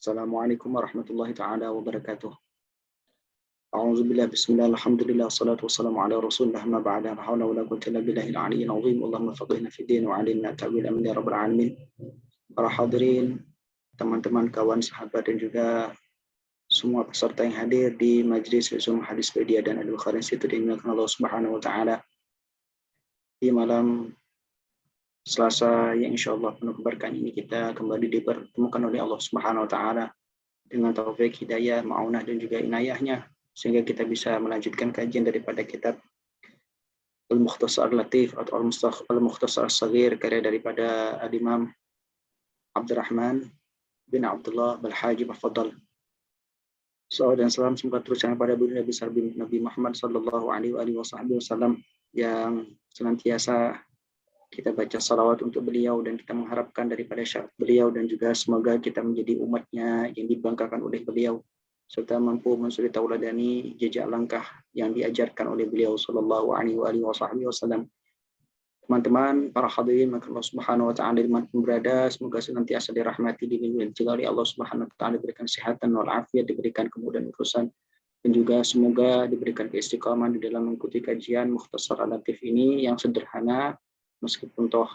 Assalamualaikum warahmatullahi taala wabarakatuh. A'udzubillah bismillah alhamdulillah wassalatu wassalamu ala rasulillah ma ba'da la haula wala quwwata illa billahil aliyyil azim. Allahumma faqihna fid din wa 'allimna ta'wil amin ya rabbal alamin. Para hadirin, teman-teman, kawan, sahabat dan juga semua peserta yang hadir di Majelis Zoom Hadispedia dan Al-Bukhari Institute dimuliakan Allah Subhanahu wa taala. Di malam Selasa yang insyaallah penuh keberkahan ini kita kembali dipertemukan oleh Allah Subhanahu wa taala dengan taufik, hidayah, ma'unah dan juga inayahnya sehingga kita bisa melanjutkan kajian daripada kitab Al-Mukhtasar Latif atau Al-Mukhtasar As-Saghir karya daripada Al-Imam Abdurrahman bin Abdullah Al-Hajib Al-Fadl. Salawat dan salam semoga tercurah pada baginda besar Nabi Muhammad sallallahu alaihi wasallam yang senantiasa kita baca salawat untuk beliau dan kita mengharapkan daripada syafaat beliau dan juga semoga kita menjadi umatnya yang dibanggakan oleh beliau serta mampu mensuri tauladani jejak langkah yang diajarkan oleh beliau sallallahu alaihi wasallam. Teman-teman, para hadirin, maka Allah Subhanahu wa taala dimanapun berada semoga senantiasa dirahmati, dilindungi oleh Allah Subhanahu wa taala, diberikan kesehatan wal afiat, diberikan kemudahan urusan dan juga semoga diberikan keistiqomahan di dalam mengikuti kajian Mukhtasar Al-Latif ini yang sederhana meskipun toh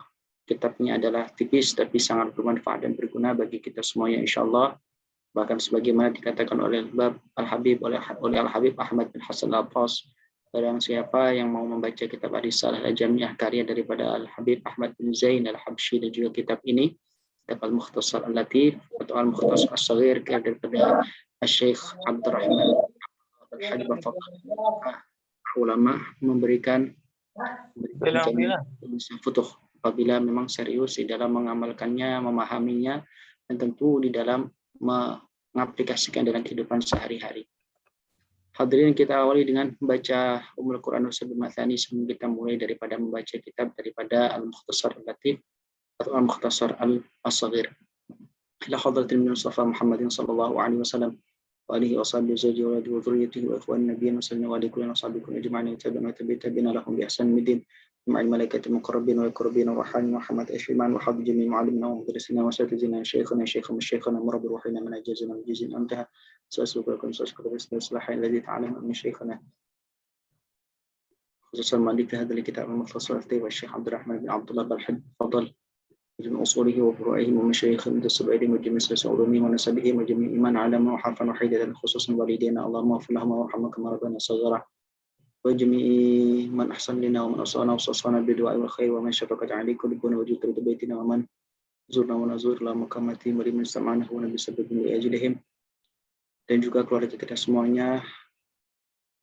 kitabnya adalah tipis tapi sangat bermanfaat dan berguna bagi kita semuanya insyaallah. Bahkan sebagaimana dikatakan oleh Al-Habib Al-Habib Ahmad bin Hasan Al-Atas, barang siapa yang mau membaca kitab Ar-Risalah Al-Jami'ah karya daripada Al-Habib Ahmad bin Zain Al-Habsyi dan juga kitab ini, kitab Al-Mukhtasar Al-Latif atau Al-Mukhtasar As-Saghir karya daripada Syekh Abdurrahman Al-Hajib Al-Fadl, ulama memberikan futuh apabila memang serius di dalam mengamalkannya, memahaminya, dan tentu di dalam mengaplikasikan dalam kehidupan sehari-hari. Hadirin, kita awali dengan membaca Ummul Quran Nusabul Mathani sebelum kita mulai daripada membaca kitab daripada Al-Mukhtasar Al-Latif atau Al-Mukhtasar Al-Saghir. Ila hadratil Mustafa Muhammadin sallallahu alaihi wasallam wa alihi wa sahbihi zawji wa dhurriyyatihi wa ikhwan nabiyyin wa sallallahu alaihi wa sahbihi ajma'in tabi'ina lahum bi ihsan midin مع الملائكة المقربين والقربين والروحانيين وحمد أشفمان وحب جميع معلمنا ومدرسنا وأساتذتنا شيخنا شيخنا مرب روحنا من أجازنا وجزنا انتهى سأسلك لكم باسم الإصلاح الذي تعلم من شيخنا خصوصا مالك هذا الكتاب المختصر فيه والشيخ عبد الرحمن بن عبد الله الحج فضل من أصوله وفروعه ومشايخ من السبعين وجميع علومه ونسبه وجميع من علم وحرفا وحيدا خصوصا والدينا اللهم اغفر لهم وارحمهم كما ربنا صغيرا وجميع من أحسن لنا ومن أصانا وصانا بالدعاء والخير ومن شفقت عليك لكنا وجدت بيتنا ومن زرنا ونزور لا مقامati merimin samanahu wa nabi sabbihi ajlihim, dan juga keluarga kita semuanya,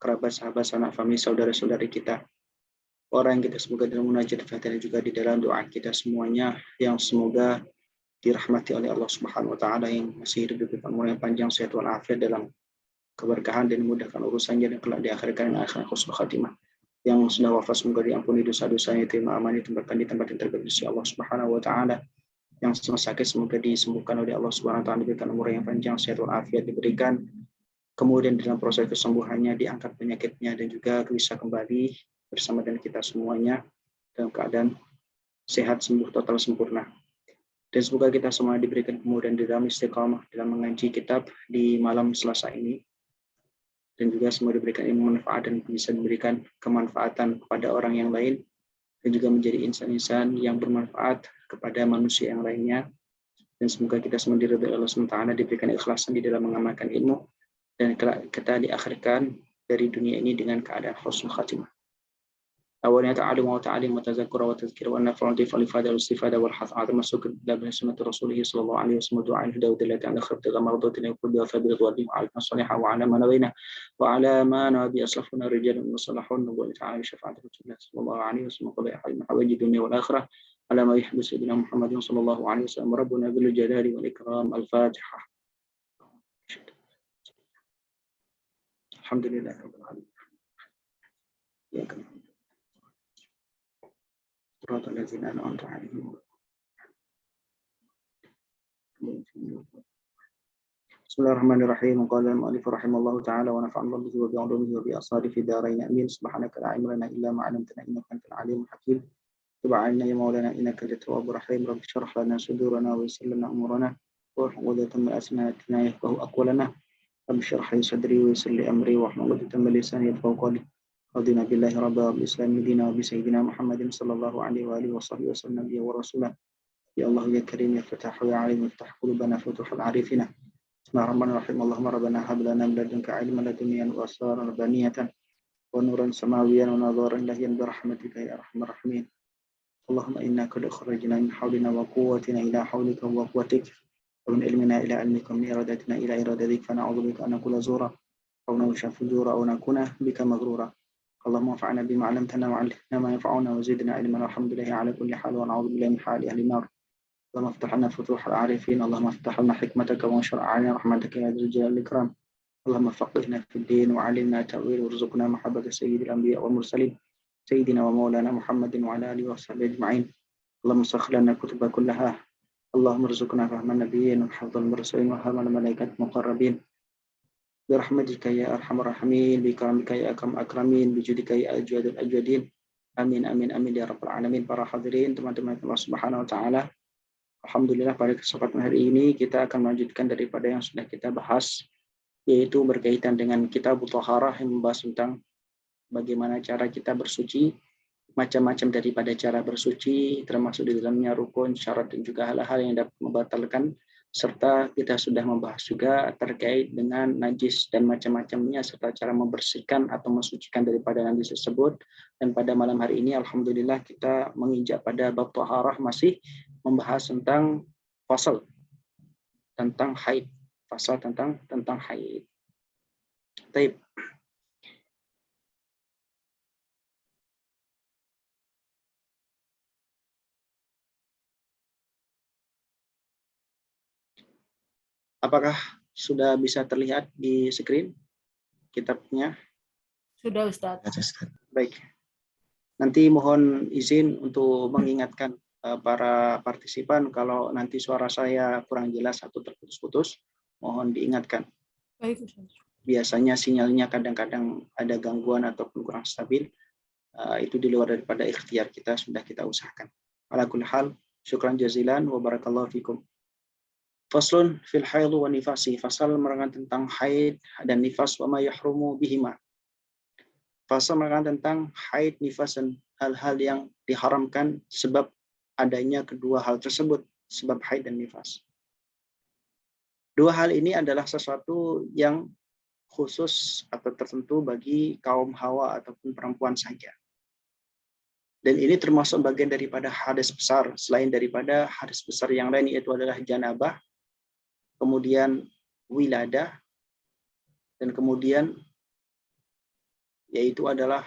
kerabat, sahabat, sanak famili, saudara-saudari kita, orang yang kita semoga dalam munajat dan juga di dalam doa kita semuanya yang semoga dirahmati oleh Allah Subhanahu wa taala yang masih hidup di umur yang panjang, sehat walafiat, dalam keberkahan dan memudahkan urusannya dan kelak diakhirkan dengan akhirat husnul khatimah. Yang sudah wafat semoga diampuni dosa-dosanya, terima amanah, ditempatkan di tempat yang terbaik di sisi Allah Subhanahu wa taala. Yang sedang sakit semoga disembuhkan oleh Allah Subhanahu wa taala, diberikan umur yang panjang, sehat walafiat diberikan, kemudian dalam proses kesembuhannya diangkat penyakitnya dan juga bisa kembali bersama dengan kita semuanya dalam keadaan sehat, sembuh total, sempurna. Dan semoga kita semua diberikan kemudian di dalam istiqamah dalam mengaji kitab di malam Selasa ini, dan juga semua diberikan ilmu manfaat dan bisa memberikan kemanfaatan kepada orang yang lain dan juga menjadi insan-insan yang bermanfaat kepada manusia yang lainnya. Dan semoga kita semua diridhai Allah SWT, diberikan ikhlasan di dalam mengamalkan ilmu, dan kita diakhirkan dari dunia ini dengan keadaan husnul khatimah. Awalnya ta'alim wa ta'alim wa tazakkura wa tazkira wa naf'u wal ifada wal istifada wal hath ala masuk dalam sunnah Rasulullah sallallahu alaihi wasallam doa hidayah dan akhirati ghamadat wa kulli thabil ghadib wa alaikum salihah wa ala man baina wa ala ma nabi aslafuna rijalun musallahun wa ta'ala syafa'at Rasulullah sallallahu alaihi wasallam qul ya hayy hawaji dunya wal akhirah ala ma yuhibbu sayyidina Muhammadin sallallahu alaihi wasallam rabbuna bil jalali wal ikram. Al-Fatihah. Alhamdulillah rabbil alamin. Ya kan. Bismillahirrahmanirrahim. Qala al-mu'allif rahimallahu ta'ala wa nafa'ana bihi wa bi'ulumihi wa bi'asari fi darain amin. Subhanaka la ilma lana illa ma 'allamtana innaka antal alimul hakim. Tub 'alaina ya maulana innaka antat tawwabur rahim. Rabbi shrah lana sudurana wa yassir lana umurana وعقدة من ألسنتنا يفقهوا أقوالنا رب اشرح لي صدري ويسر لي أمري واحلل عقدة من لساني يفقهوا قولي رضينا بالله ربا وبالإسلام دينا وبسيدنا محمد صلى الله عليه وآله وصحبه وسلم نبيا ورسولا يا الله يا كريم يا فتاح يا عليم افتح قلوبنا فتوح العارفين بسم الله الرحمن الرحيم اللهم ربنا هب لنا من لدنك علما لدنيا وأسرارا ربانية ونورا سماويا ونظارا إلهيا برحمتك يا أرحم الراحمين اللهم إنا قد أخرجنا من حولنا وقوتنا إلى حولك وقوتك ومن علمنا إلى علمك ومن إرادتنا إلى إرادتك فنعوذ بك أن نقول زورا أو نوشى فجورا أو نكون بك مغرورا اللهم انفعنا بما علمتنا وعلمنا ما ينفعنا وزدنا علما والحمد لله على كل حال ونعوذ بالله من حال أهل النار اللهم افتح لنا فتوح العارفين اللهم افتح لنا حكمتك وانشر علينا رحمتك يا ذو الجلال والإكرام اللهم فقهنا في الدين وعلمنا تأويل وارزقنا محبة سيد الأنبياء والمرسلين سيدنا ومولانا محمد وعلى آله وصحبه أجمعين اللهم سخر لنا الكتب كلها اللهم ارزقنا فهم النبيين وحفظ المرسلين وفهم الملائكة المقربين برحمتك يا أرحم الراحمين بكرمك يا أكرم الأكرمين بجودك يا أجود الأجودين amin amin amin ya rabbal alamin. Para hadirin teman-teman Allah Subhanahu wa taala, alhamdulillah pada kesempatan hari ini kita akan melanjutkan daripada yang sudah kita bahas, yaitu berkaitan dengan kitab Thaharah yang membahas tentang bagaimana cara kita bersuci, macam-macam daripada cara bersuci, termasuk di dalamnya rukun, syarat, dan juga hal-hal yang dapat membatalkan, serta kita sudah membahas juga terkait dengan najis dan macam-macamnya, serta cara membersihkan atau mensucikan daripada najis tersebut. Dan pada malam hari ini, alhamdulillah kita menginjak pada bab Thaharah, masih membahas tentang fasal, tentang haid, pasal tentang haid. Baik. Apakah sudah bisa terlihat di screen kitabnya? Sudah, Ustaz. Baik. Nanti mohon izin untuk mengingatkan para partisipan kalau nanti suara saya kurang jelas atau terputus-putus, mohon diingatkan. Baik, Ustaz. Biasanya sinyalnya kadang-kadang ada gangguan ataupun kurang stabil. Itu di luar daripada ikhtiar kita, sudah kita usahakan. Ala kulli hal, syukran jazilan wa barakallahu fikum. Faslun fil haid wa nifasi, fasal menerangkan tentang haid dan nifas wa ma yahrumu bihima. Fasal menerangkan tentang haid, nifas, dan hal-hal yang diharamkan sebab adanya kedua hal tersebut, sebab haid dan nifas. Dua hal ini adalah sesuatu yang khusus atau tertentu bagi kaum hawa ataupun perempuan saja. Dan ini termasuk bagian daripada hadis besar, selain daripada hadis besar yang lain, yaitu adalah janabah, kemudian wiladah, dan kemudian yaitu adalah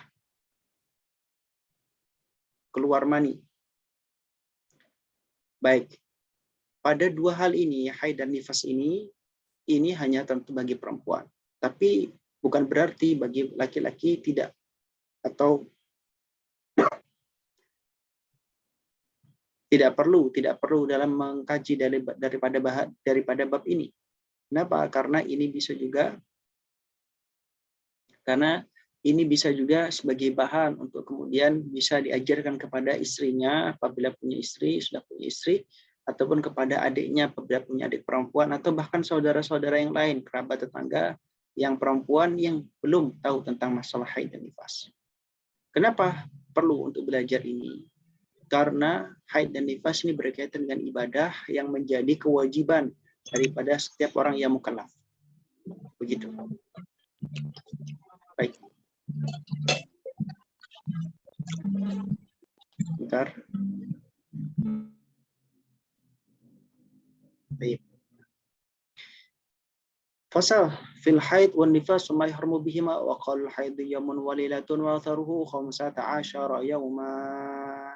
keluar mani. Baik, pada dua hal ini, haid dan nifas ini hanya tentu bagi perempuan. Tapi bukan berarti bagi laki-laki tidak, atau tidak perlu dalam mengkaji daripada bab ini. Kenapa? Karena ini bisa juga sebagai bahan untuk kemudian bisa diajarkan kepada istrinya apabila sudah punya istri, ataupun kepada adiknya apabila punya adik perempuan, atau bahkan saudara-saudara yang lain, kerabat tetangga yang perempuan yang belum tahu tentang masalah haid dan nifas. Kenapa perlu untuk belajar ini? Karena haid dan nifas ini berkaitan dengan ibadah yang menjadi kewajiban daripada setiap orang yang mukallaf. Begitu. Baik. Bentar. Baik. Fasal fil haid wan nifas ma yahrumu bihima wa qala al haid yawmun wa lailatun wa tharuhu 15 yawman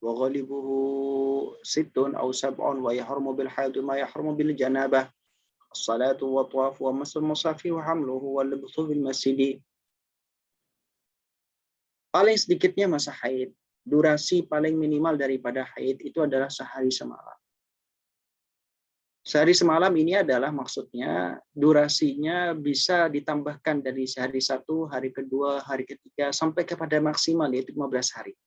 wa ghalibuhu 6 aw 7 wa yahrumu bil haid ma yahrumu bil janabah as-salatu wa tawaf wa masul musafi wa hamluhu wa libthu bil masjid. Paling sedikitnya masa haid, durasi paling minimal daripada haid itu adalah sehari semalam. Sehari semalam ini adalah maksudnya durasinya bisa ditambahkan dari sehari satu, hari kedua, hari ketiga, sampai kepada maksimal yaitu 15 hari.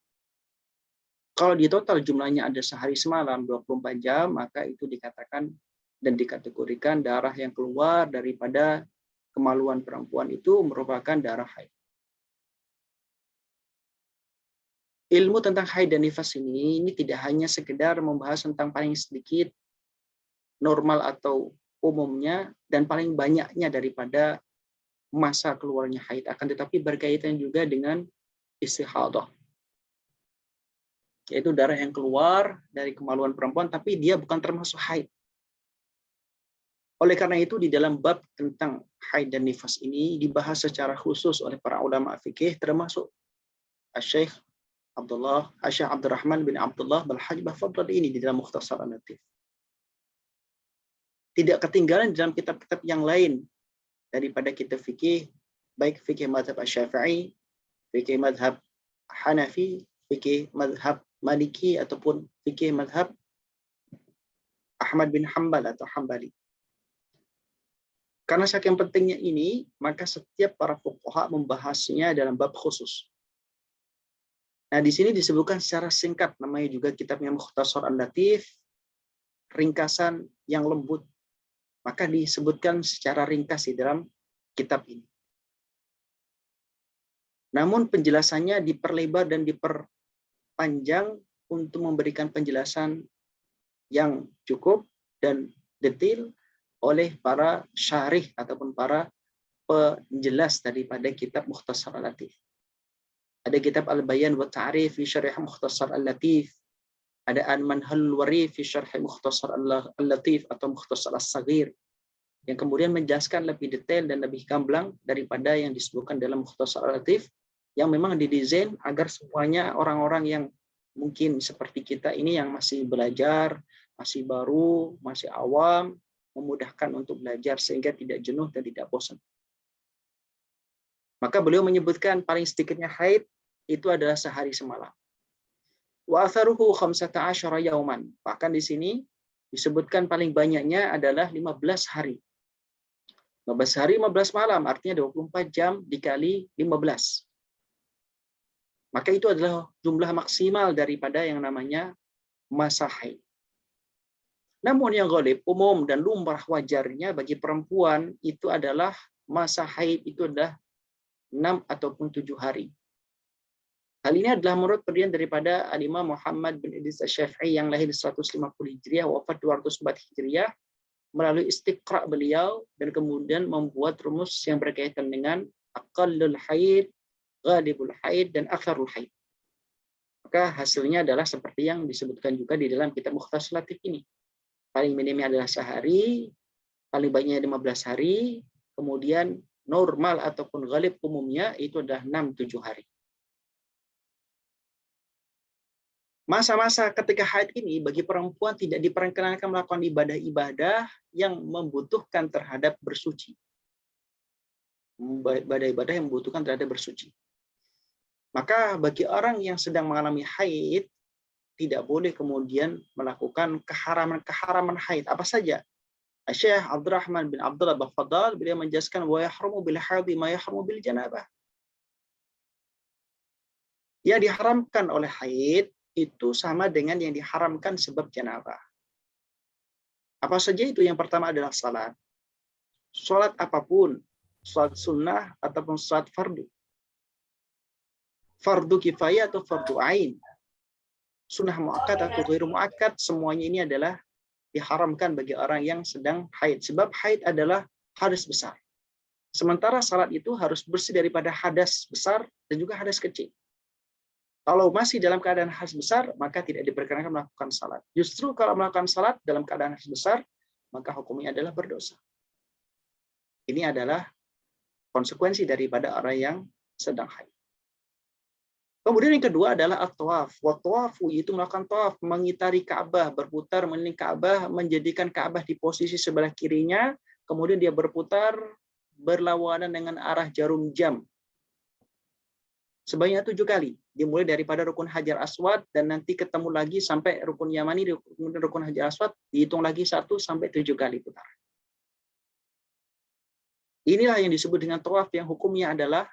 Kalau di total jumlahnya ada sehari semalam 24 jam, maka itu dikatakan dan dikategorikan darah yang keluar daripada kemaluan perempuan itu merupakan darah haid. Ilmu tentang haid dan nifas ini tidak hanya sekedar membahas tentang paling sedikit, normal atau umumnya, dan paling banyaknya daripada masa keluarnya haid, akan tetapi berkaitan juga dengan istihadah, yaitu darah yang keluar dari kemaluan perempuan, tapi dia bukan termasuk haid. Oleh karena itu, di dalam bab tentang haid dan nifas ini dibahas secara khusus oleh para ulama fikih, termasuk Syekh Abdurrahman bin Abdullah Balhaj Bafadl ini di dalam Mukhtasar An-Latif. Tidak ketinggalan dalam kitab-kitab yang lain daripada kitab fikih, baik fikih mazhab Asy-Syafi'i, fikih mazhab Hanafi, fikih mazhab Maliki, ataupun fikih mazhab Ahmad bin Hanbal atau Hambali. Karena saking pentingnya ini, maka setiap para fuqaha membahasnya dalam bab khusus. Nah, di sini disebutkan secara singkat, namanya juga kitabnya Mukhtasar An-Latif, ringkasan yang lembut. Maka disebutkan secara ringkas di dalam kitab ini. Namun penjelasannya diperlebar dan diperpanjang untuk memberikan penjelasan yang cukup dan detail oleh para syarih ataupun para penjelas daripada kitab Mukhtasar Al-Latif. Ada kitab Al-Bayan wa Ta'rif fi Syarih Mukhtasar Al-Latif. Ada Al-Manhal Warif fi Syarih Mukhtasar Al-Latif atau Mukhtasar As-Saghir, yang kemudian menjelaskan lebih detail dan lebih gamblang daripada yang disebutkan dalam Mukhtasar Al-Latif, yang memang didesain agar semuanya orang-orang yang mungkin seperti kita ini yang masih belajar, masih baru, masih awam, memudahkan untuk belajar sehingga tidak jenuh dan tidak bosan. Maka beliau menyebutkan paling sedikitnya haid itu adalah sehari semalam. Wa atharuhu 15 yauman. Bahkan di sini disebutkan paling banyaknya adalah 15 hari. 15 hari, 15 malam, artinya 24 jam dikali 15. Maka itu adalah jumlah maksimal daripada yang namanya masa haid. Namun yang ghalib, umum dan lumrah wajarnya bagi perempuan itu adalah masa haid itu adalah 6 ataupun 7 hari. Hal ini adalah menurut pendirian daripada Al-Imam Muhammad bin Idris Asy-Syafi'i yang lahir 150 Hijriah, wafat 204 Hijriah, melalui istiqra' beliau dan kemudian membuat rumus yang berkaitan dengan aqallul haid, ghalibul haid, dan aktsarul haid. Maka hasilnya adalah seperti yang disebutkan juga di dalam kitab Mukhtasar Latif ini. Paling minimnya adalah sehari, paling banyaknya 15 hari, kemudian normal ataupun ghalib umumnya itu adalah 6-7 hari. Masa-masa ketika haid ini bagi perempuan tidak diperkenankan melakukan ibadah-ibadah yang membutuhkan terhadap bersuci. Ibadah-ibadah yang membutuhkan terhadap bersuci. Maka bagi orang yang sedang mengalami haid, tidak boleh kemudian melakukan keharaman-keharaman haid. Apa saja? Syekh Abdurrahman bin Abdullah Bafadal, beliau menjelaskan, wa yahrumu bil haidhi ma yahrumu bil janabah. Yang diharamkan oleh haid itu sama dengan yang diharamkan sebab janabah. Apa saja itu? Yang pertama adalah salat. Salat apapun, salat sunnah ataupun salat fardu. Fardu kifayah atau fardu ain. Sunnah muakkad atau ghairu muakkad, semuanya ini adalah diharamkan bagi orang yang sedang haid. Sebab haid adalah hadas besar. Sementara salat itu harus bersih daripada hadas besar dan juga hadas kecil. Kalau masih dalam keadaan hadas besar, maka tidak diperkenankan melakukan salat. Justru kalau melakukan salat dalam keadaan hadas besar, maka hukumnya adalah berdosa. Ini adalah konsekuensi daripada orang yang sedang haid. Kemudian yang kedua adalah at-tawaf. Wat-tawafu itu melakukan tawaf, mengitari Ka'bah, berputar mengelilingi Ka'bah, menjadikan Ka'bah di posisi sebelah kirinya, kemudian dia berputar berlawanan dengan arah jarum jam. Sebanyak 7 kali. Dimulai daripada rukun Hajar Aswad dan nanti ketemu lagi sampai rukun Yamani, kemudian rukun Hajar Aswad, dihitung lagi 1 sampai 7 kali putar. Inilah yang disebut dengan tawaf yang hukumnya adalah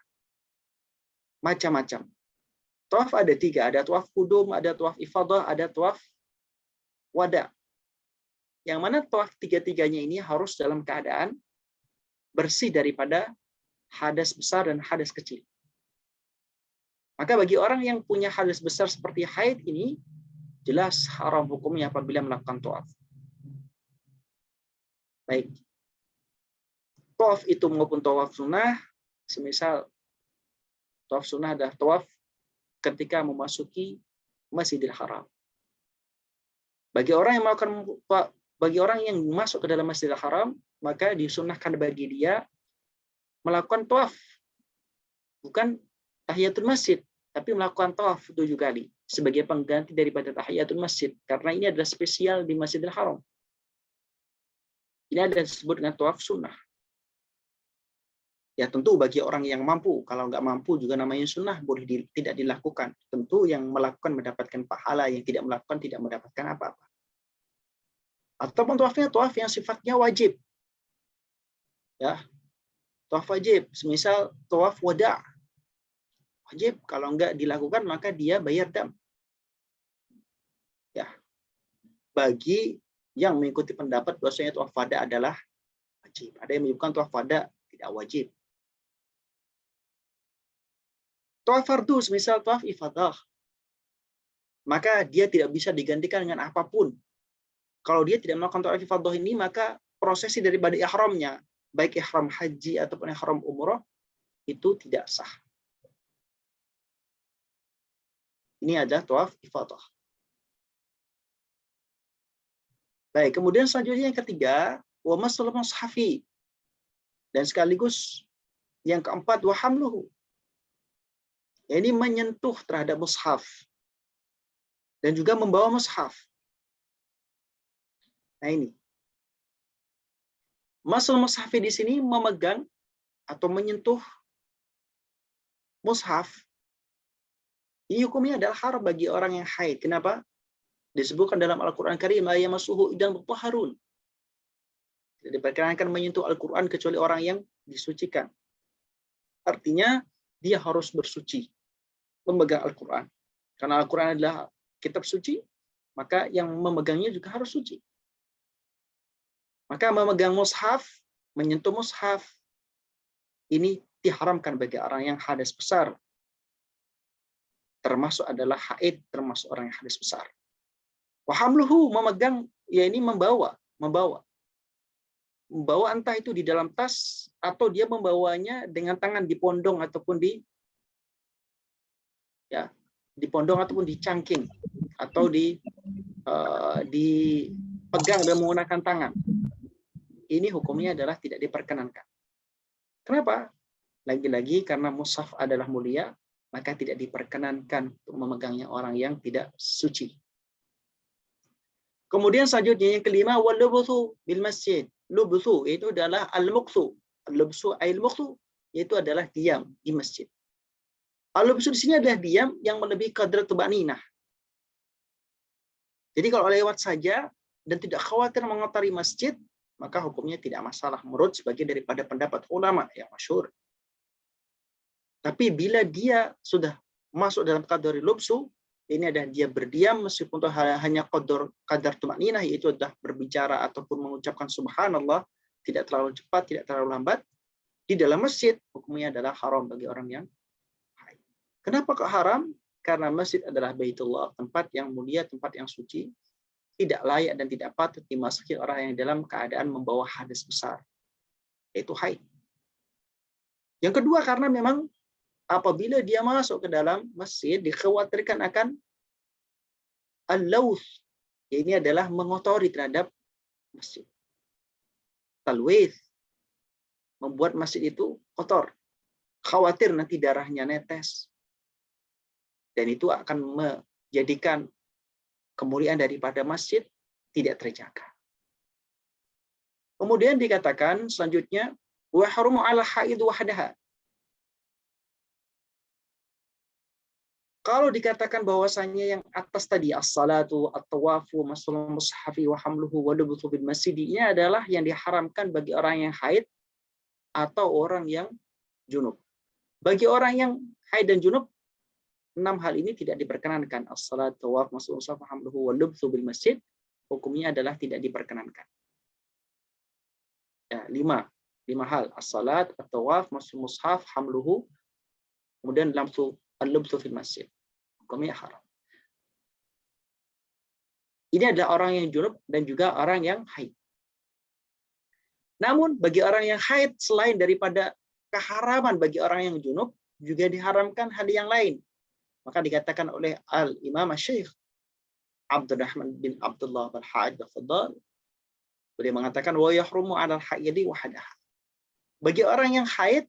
macam-macam. Tawaf ada 3, ada tawaf qudum, ada tawaf ifadah, ada tawaf wada. Yang mana tawaf 3-tiganya ini harus dalam keadaan bersih daripada hadas besar dan hadas kecil. Maka bagi orang yang punya hadas besar seperti haid ini, jelas haram hukumnya apabila melakukan tawaf. Baik. Tawaf itu maupun tawaf sunnah, semisal tawaf sunnah adalah tawaf ketika memasuki Masjidil Haram. Bagi orang yang masuk ke dalam Masjidil Haram, maka disunnahkan bagi dia melakukan tawaf. Bukan tahiyatul masjid, tapi melakukan tawaf 7 kali sebagai pengganti daripada tahiyatul masjid, karena ini adalah spesial di Masjidil Haram. Ini ada disebut dengan tawaf sunnah. Ya tentu bagi orang yang mampu, kalau nggak mampu juga namanya sunnah, boleh tidak dilakukan. Tentu yang melakukan mendapatkan pahala, yang tidak melakukan tidak mendapatkan apa-apa. Ataupun tawafnya tawaf yang sifatnya wajib. Ya, tawaf wajib, semisal tawaf wada. Wajib, kalau nggak dilakukan maka dia bayar dam. Ya, bagi yang mengikuti pendapat bahwasanya tawaf wada adalah wajib. Ada yang menyebutkan tawaf wada tidak wajib. Tawaf fardu, semisal tawaf ifadah, maka dia tidak bisa digantikan dengan apapun. Kalau dia tidak melakukan tawaf ifadah ini, maka prosesi daripada ihramnya, baik ihram haji ataupun ihram umroh, itu tidak sah. Ini adalah tawaf ifadah. Baik, kemudian selanjutnya yang ketiga, wa masul mushafi. Dan sekaligus yang keempat, wa hamluhu. Ini menyentuh terhadap mushaf dan juga membawa mushaf. Nah ini, masul mushafi di sini memegang atau menyentuh mushaf. Ini hukumnya adalah haram bagi orang yang haid. Kenapa? Disebutkan dalam Al-Quran Karim, la yamassuhu illa mutahharun. Tidak diperkenankan menyentuh Al-Quran kecuali orang yang disucikan. Artinya dia harus bersuci memegang Al-Quran. Karena Al-Quran adalah kitab suci, maka yang memegangnya juga harus suci. Maka memegang mushaf, menyentuh mushaf, ini diharamkan bagi orang yang hadas besar. Termasuk adalah haid, termasuk orang yang hadas besar. Wa hamluhu, memegang, ya ini membawa. Membawa entah itu di dalam tas, atau dia membawanya dengan tangan di pondong ataupun di pondong ataupun di cangking, atau dipegang dan menggunakan tangan. Ini hukumnya adalah tidak diperkenankan. Kenapa? Lagi-lagi karena mushaf adalah mulia, maka tidak diperkenankan untuk memegangnya orang yang tidak suci. Kemudian selanjutnya yang kelima, wal lubthu bil masjid. Lubthu itu adalah al-muqthu. Al-lubthu al-muqthu yaitu adalah diam di masjid. Al-lubthu di sini adalah diam yang melebihi qadar tumaninah. Jadi kalau lewat saja dan tidak khawatir mengotori masjid, maka hukumnya tidak masalah menurut sebagian daripada pendapat ulama yang masyhur. Tapi bila dia sudah masuk dalam qadar lubthu, ini adalah dia berdiam meskipun hanya qadar tumaninah, yaitu adalah berbicara ataupun mengucapkan subhanallah, tidak terlalu cepat, tidak terlalu lambat, di dalam masjid, hukumnya adalah haram bagi orang yang haid. Kenapa kok haram? Karena masjid adalah Baitullah, tempat yang mulia, tempat yang suci, tidak layak dan tidak patut dimasuki orang yang dalam keadaan membawa hadas besar, yaitu haid. Yang kedua, karena memang apabila dia masuk ke dalam masjid, dikhawatirkan akan al-lawth. Ini adalah mengotori terhadap masjid. Talwith, membuat masjid itu kotor. Khawatir nanti darahnya netes. Dan itu akan menjadikan kemuliaan daripada masjid tidak terjaga. Kemudian dikatakan selanjutnya, wa harumu 'ala haid wahdaha. Kalau dikatakan bahwasannya yang atas tadi, as-salatu, at-tawafu, masul mushafi, wa hamluhu, wa lubthu bil masjid, ini adalah yang diharamkan bagi orang yang haid atau orang yang junub. Bagi orang yang haid dan junub, 6 hal ini tidak diperkenankan. As-salat, tawaf, masuk mushaf, hamluhu, wa lubthu bil masjid, hukumnya adalah tidak diperkenankan. Ya, 5 hal. As-salat, at-tawaf, masuk mushaf, hamluhu, kemudian al-lubthu fil masjid. Hukumnya haram. Ini adalah orang yang junub dan juga orang yang haid. Namun bagi orang yang haid, selain daripada keharaman bagi orang yang junub, juga diharamkan hal yang lain. Maka dikatakan oleh Al-Imam Syekh Abdurrahman bin Abdullah Al-Hajj Al-Fadal, beliau mengatakan wa yahrumu 'alal hayyidi wahdaha. Bagi orang yang haid,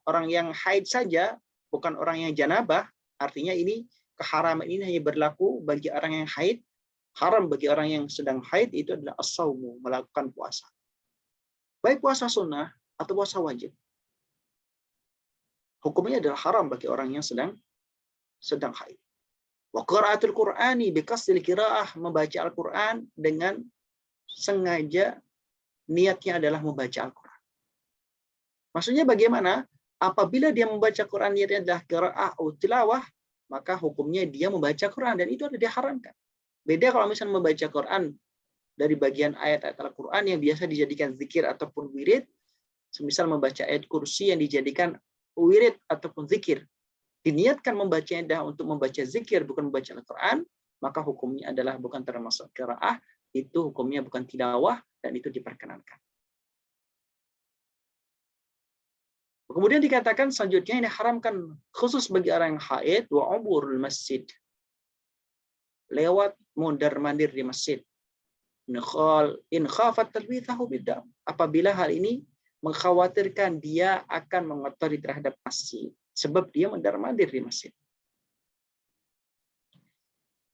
orang yang haid saja, bukan orang yang janabah, artinya ini keharaman ini hanya berlaku bagi orang yang haid. Haram bagi orang yang sedang haid itu adalah as-saumu, melakukan puasa. Baik puasa sunnah atau puasa wajib. Hukumnya adalah haram bagi orang yang sedang haid. Wa qiraatul Qur'ani bi qasdil qiraah, membaca Al-Qur'an dengan sengaja niatnya adalah membaca Al-Qur'an. Maksudnya bagaimana? Apabila dia membaca Quran niatnya adalah qiraah atau tilawah, maka hukumnya dia membaca Quran dan itu adalah diharamkan. Beda kalau misalnya membaca Quran dari bagian ayat-ayat Al-Quran yang biasa dijadikan zikir ataupun wirid, semisal membaca ayat kursi yang dijadikan wirid ataupun zikir, diniatkan membacanya untuk membaca zikir bukan membaca Al-Quran, maka hukumnya adalah bukan termasuk qiraah, itu hukumnya bukan tilawah dan itu diperkenankan. Kemudian dikatakan selanjutnya ini haramkan khusus bagi orang yang haid wa umurul masjid, lewat mondar-mandir di masjid. In khafat talwithahu bidam, apabila hal ini mengkhawatirkan dia akan mengotori terhadap masjid sebab dia mondar-mandir di masjid.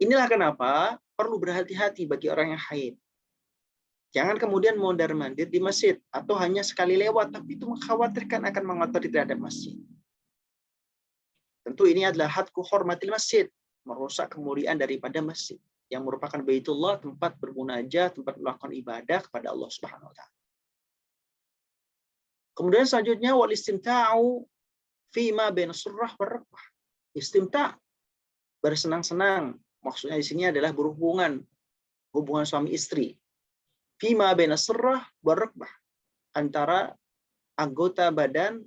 Inilah kenapa perlu berhati-hati bagi orang yang haid. Jangan kemudian mondar-mandir di masjid atau hanya sekali lewat tapi itu mengkhawatirkan akan mengotori terhadap masjid. Tentu ini adalah hadku hormatil masjid, merusak kemuliaan daripada masjid yang merupakan Baitullah, tempat bermunajat, tempat melakukan ibadah kepada Allah Subhanahu wa taala. Kemudian selanjutnya wal istimta'u fi ma bain surrah war rakbah. Istimta' bersenang-senang, maksudnya di sini adalah hubungan suami istri. Fi ma bain surrah war rakbah, antara anggota badan,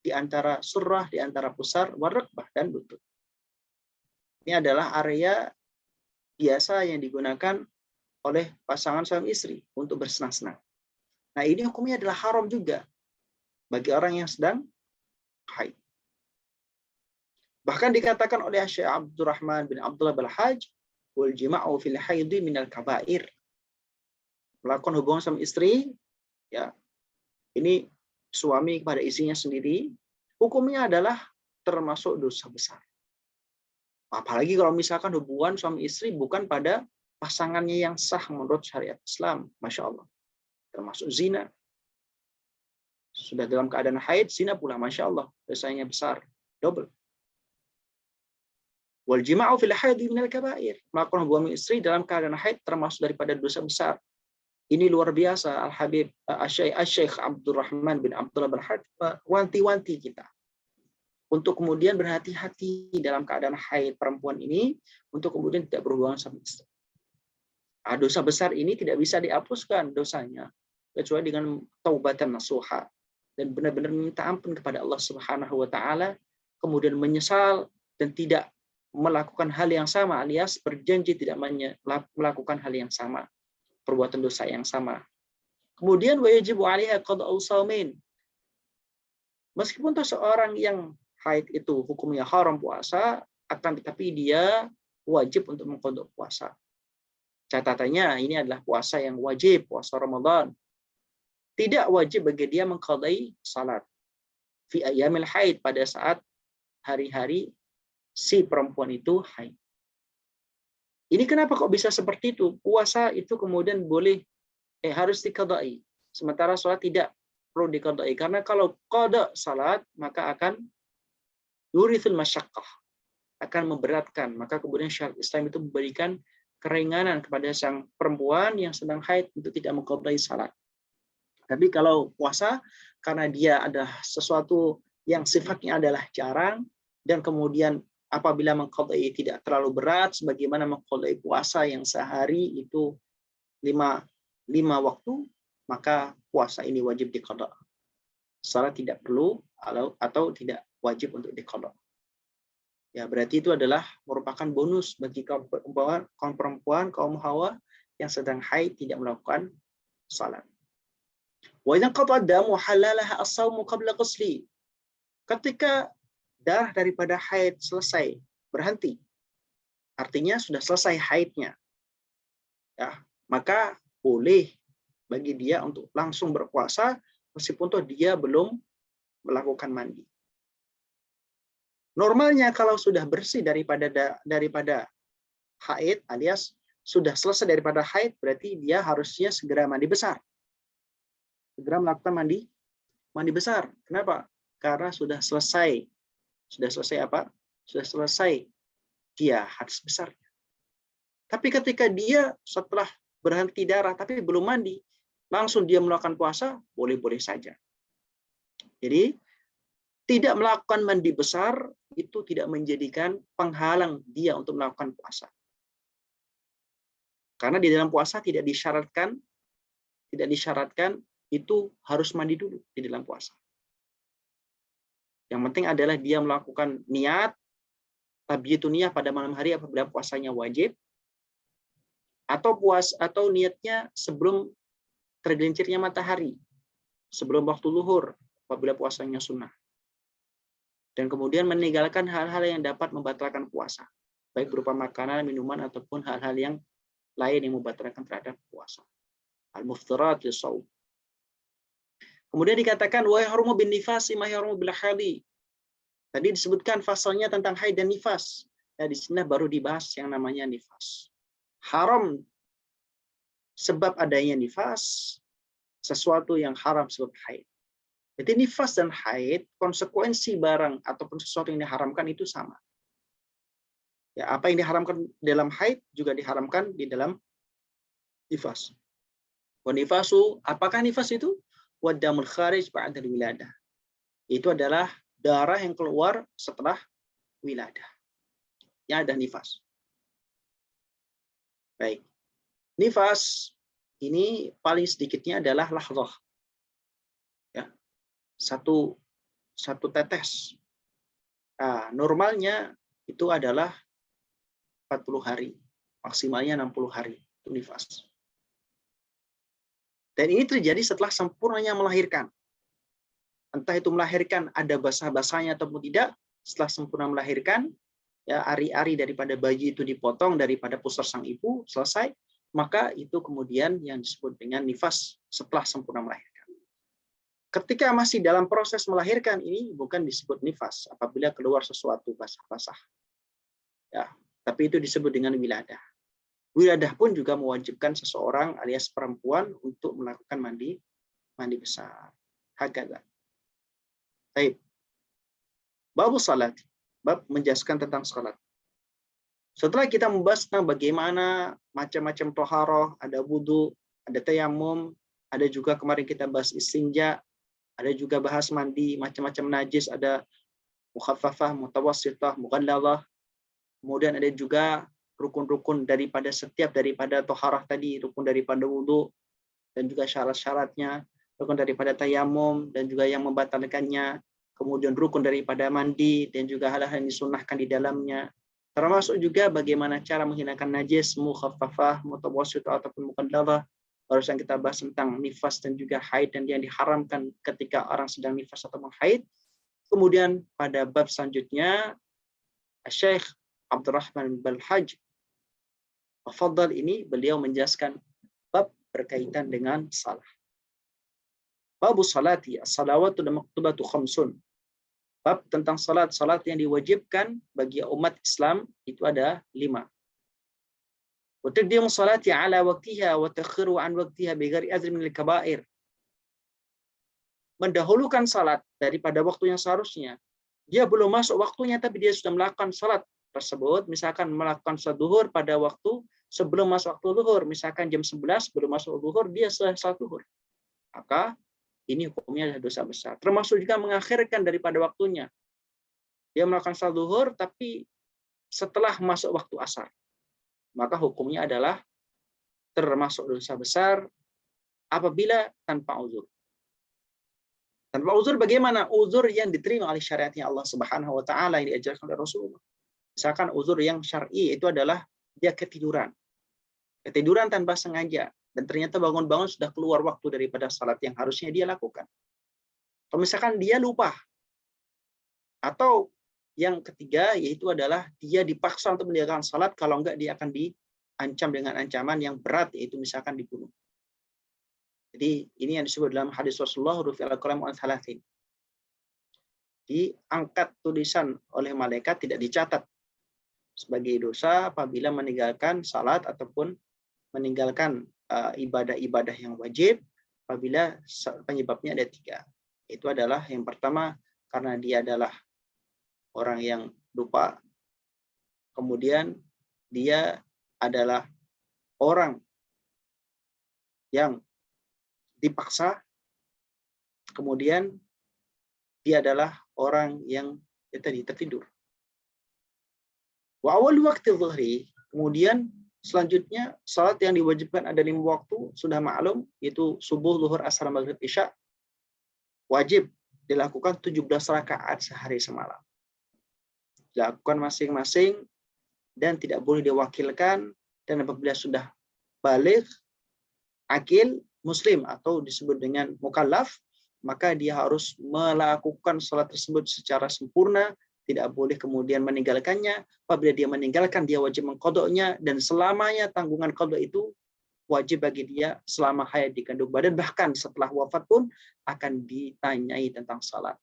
di antara surrah, di antara pusar, war rakbah, dan lutut. Ini adalah area biasa yang digunakan oleh pasangan suami istri untuk bersenang-senang. Nah, ini hukumnya adalah haram juga bagi orang yang sedang haid. Bahkan dikatakan oleh Syekh Abdurrahman bin Abdullah Al-Hajj, wal jima'u fil haidhi minal kabair. Melakukan hubungan suami istri, ya, ini suami kepada istrinya sendiri, hukumnya adalah termasuk dosa besar. Apalagi kalau misalkan hubungan suami istri bukan pada pasangannya yang sah menurut syariat Islam. Masya Allah. Termasuk zina. Sudah dalam keadaan haid, zina pula. Masya Allah. Dosanya besar. Double. Wal jima'u fil haidhi minal kabair. Melakukan hubungan istri dalam keadaan haid termasuk daripada dosa besar. Ini luar biasa. Al-Habib Syekh Abdurrahman bin Abdullah Al-Hajj wanti-wanti kita untuk kemudian berhati-hati dalam keadaan haid perempuan ini, untuk kemudian tidak berhubungan sama istri. Dosa besar ini tidak bisa dihapuskan dosanya, kecuali dengan taubatan nasuha, dan benar-benar minta ampun kepada Allah Subhanahu wa taala, kemudian menyesal dan tidak melakukan hal yang sama, alias berjanji tidak melakukan hal yang sama, perbuatan dosa yang sama. Kemudian wajibu 'alaiha qada'u shaumin. Meskipun seorang yang haid itu hukumnya haram puasa, akan tetapi dia wajib untuk mengqadha puasa. Catatannya ini adalah puasa yang wajib, puasa Ramadan. Tidak wajib bagi dia mengqadai salat fi ayyamil haid, pada saat hari-hari si perempuan itu haid. Ini kenapa kok bisa seperti itu? Puasa itu kemudian boleh harus diqadai, sementara salat tidak perlu diqadai, karena kalau qada salat maka akan yurithul masyaqqah, akan memberatkan. Maka kemudian syariat Islam itu memberikan keringanan kepada sang perempuan yang sedang haid untuk tidak mengqadai salat. Tapi kalau puasa, karena dia ada sesuatu yang sifatnya adalah jarang, dan kemudian apabila mengqadai tidak terlalu berat, sebagaimana mengqadai puasa yang sehari itu 5 waktu, maka puasa ini wajib diqada. Salat tidak perlu atau tidak wajib untuk diqada. Ya, berarti itu adalah merupakan bonus bagi kaum perempuan, kaum hawa yang sedang haid tidak melakukan salat. Wa idza qata damu halalaha as-shaumu qabla ghusli. Ketika darah daripada haid selesai, berhenti, artinya sudah selesai haidnya, ya, maka boleh bagi dia untuk langsung berpuasa meskipun toh dia belum melakukan mandi. Normalnya kalau sudah bersih daripada haid alias sudah selesai daripada haid, berarti dia harusnya segera mandi besar. Segera melakukan mandi besar. Kenapa? Karena sudah selesai. Sudah selesai apa? Sudah selesai dia hadas besar. Tapi ketika dia setelah berhenti darah tapi belum mandi, langsung dia melakukan puasa, boleh-boleh saja. Jadi tidak melakukan mandi besar itu tidak menjadikan penghalang dia untuk melakukan puasa. Karena di dalam puasa tidak disyaratkan itu harus mandi dulu di dalam puasa. Yang penting adalah dia melakukan niat, tabiatun niyah pada malam hari apabila puasanya wajib, atau niatnya sebelum tergelincirnya matahari, sebelum waktu zuhur apabila puasanya sunnah. Dan kemudian meninggalkan hal-hal yang dapat membatalkan puasa, baik berupa makanan, minuman, ataupun hal-hal yang lain yang membatalkan terhadap puasa. Al-muftirat lis-shaum. Kemudian dikatakan wa yahrumu bin nifasi ma yahrumu bil haidi. Tadi disebutkan fasalnya tentang haid dan nifas. Ya, di sini baru dibahas yang namanya nifas. Haram sebab adanya nifas, sesuatu yang haram sebab haid. Jadi nifas dan haid, konsekuensi barang ataupun sesuatu yang diharamkan itu sama. Ya, apa yang diharamkan dalam haid juga diharamkan di dalam nifas. Wa nifasu, apakah nifas itu? Wadamul kharij ba'da wiladah. Itu adalah darah yang keluar setelah wiladah. Ya, ada nifas. Baik. Nifas ini paling sedikitnya adalah lahdzah. Ya. Satu tetes. Nah, normalnya itu adalah 40 hari. Maksimalnya 60 hari. Itu nifas. Dan ini terjadi setelah sempurnanya melahirkan. Entah itu melahirkan ada basah-basahnya ataupun tidak, setelah sempurna melahirkan, ya ari-ari daripada bayi itu dipotong daripada pusar sang ibu, selesai, maka itu kemudian yang disebut dengan nifas setelah sempurna melahirkan. Ketika masih dalam proses melahirkan ini bukan disebut nifas apabila keluar sesuatu basah-basah. Ya, tapi itu disebut dengan wiladah. Wiladah pun juga mewajibkan seseorang alias perempuan untuk melakukan mandi besar. Hakadha. Baik. Bab salat. Bab menjelaskan tentang salat. Setelah kita membahas tentang bagaimana macam-macam toharoh, ada wudu, ada tayamum, ada juga kemarin kita bahas istinja, ada juga bahas mandi, macam-macam najis, ada mukhaffafah, mutawassithah, mughalladhah. Kemudian ada juga rukun-rukun daripada toharah tadi, rukun daripada wudu, dan juga syarat-syaratnya, rukun daripada tayamum, dan juga yang membatalkannya, kemudian rukun daripada mandi, dan juga hal-hal yang disunnahkan di dalamnya. Termasuk juga bagaimana cara menghilangkan najis, mukhaffafah, mutawassithah, ataupun mughalladhah. Barusan kita bahas tentang nifas dan juga haid, dan yang diharamkan ketika orang sedang nifas atau haid. Kemudian pada bab selanjutnya, Syekh Abdurrahman bin Hajj Al-Faddal ini beliau menjelaskan bab berkaitan dengan salat. Babu salati as-salawatu maktubatu khamsun. Bab tentang salat yang diwajibkan bagi umat Islam itu ada 5. Wa taqdimu salati ala waqtiha wa ta'khiru an waqtiha bighairi azrin min al-kaba'ir. Mendahulukan salat daripada waktu yang seharusnya. Dia belum masuk waktunya tapi dia sudah melakukan salat tersebut, misalkan melakukan salat zuhur pada waktu sebelum masuk waktu zuhur, misalkan jam 11 belum masuk zuhur, dia selesai salat zuhur. Maka ini hukumnya adalah dosa besar. Termasuk juga mengakhirkan daripada waktunya. Dia melakukan salat zuhur tapi setelah masuk waktu asar, maka hukumnya adalah termasuk dosa besar apabila tanpa uzur. Tanpa uzur bagaimana? Uzur yang diterima oleh syariatnya Allah Subhanahu wa taala yang diajarkan oleh Rasulullah. Misalkan uzur yang syar'i itu adalah dia ketiduran. Ketiduran tanpa sengaja dan ternyata bangun-bangun sudah keluar waktu daripada salat yang harusnya dia lakukan. Kalau misalkan dia lupa, atau yang ketiga yaitu adalah dia dipaksa untuk meninggalkan salat, kalau enggak dia akan diancam dengan ancaman yang berat, yaitu misalkan dibunuh. Jadi ini yang disebut dalam hadis Rasulullah, rufi'al qalam an thalathin. Diangkat tulisan oleh malaikat, tidak dicatat sebagai dosa apabila meninggalkan salat ataupun meninggalkan ibadah-ibadah yang wajib, apabila penyebabnya ada 3. Itu adalah yang pertama karena dia adalah orang yang lupa, kemudian dia adalah orang yang dipaksa, kemudian dia adalah orang yang tadi tertidur. Wa awal waktu zuhri, kemudian selanjutnya salat yang diwajibkan ada 5 waktu sudah maklum, yaitu subuh, zuhur, asar, maghrib, isya, wajib dilakukan 17 rakaat sehari semalam. Dilakukan masing-masing dan tidak boleh diwakilkan, dan apabila sudah baligh, akil, muslim atau disebut dengan mukallaf, maka dia harus melakukan salat tersebut secara sempurna, tidak boleh kemudian meninggalkannya. Apabila dia meninggalkan, dia wajib mengqadanya, dan selamanya tanggungan qada itu wajib bagi dia selama hayat di kandung badan, bahkan setelah wafat pun akan ditanyai tentang salat.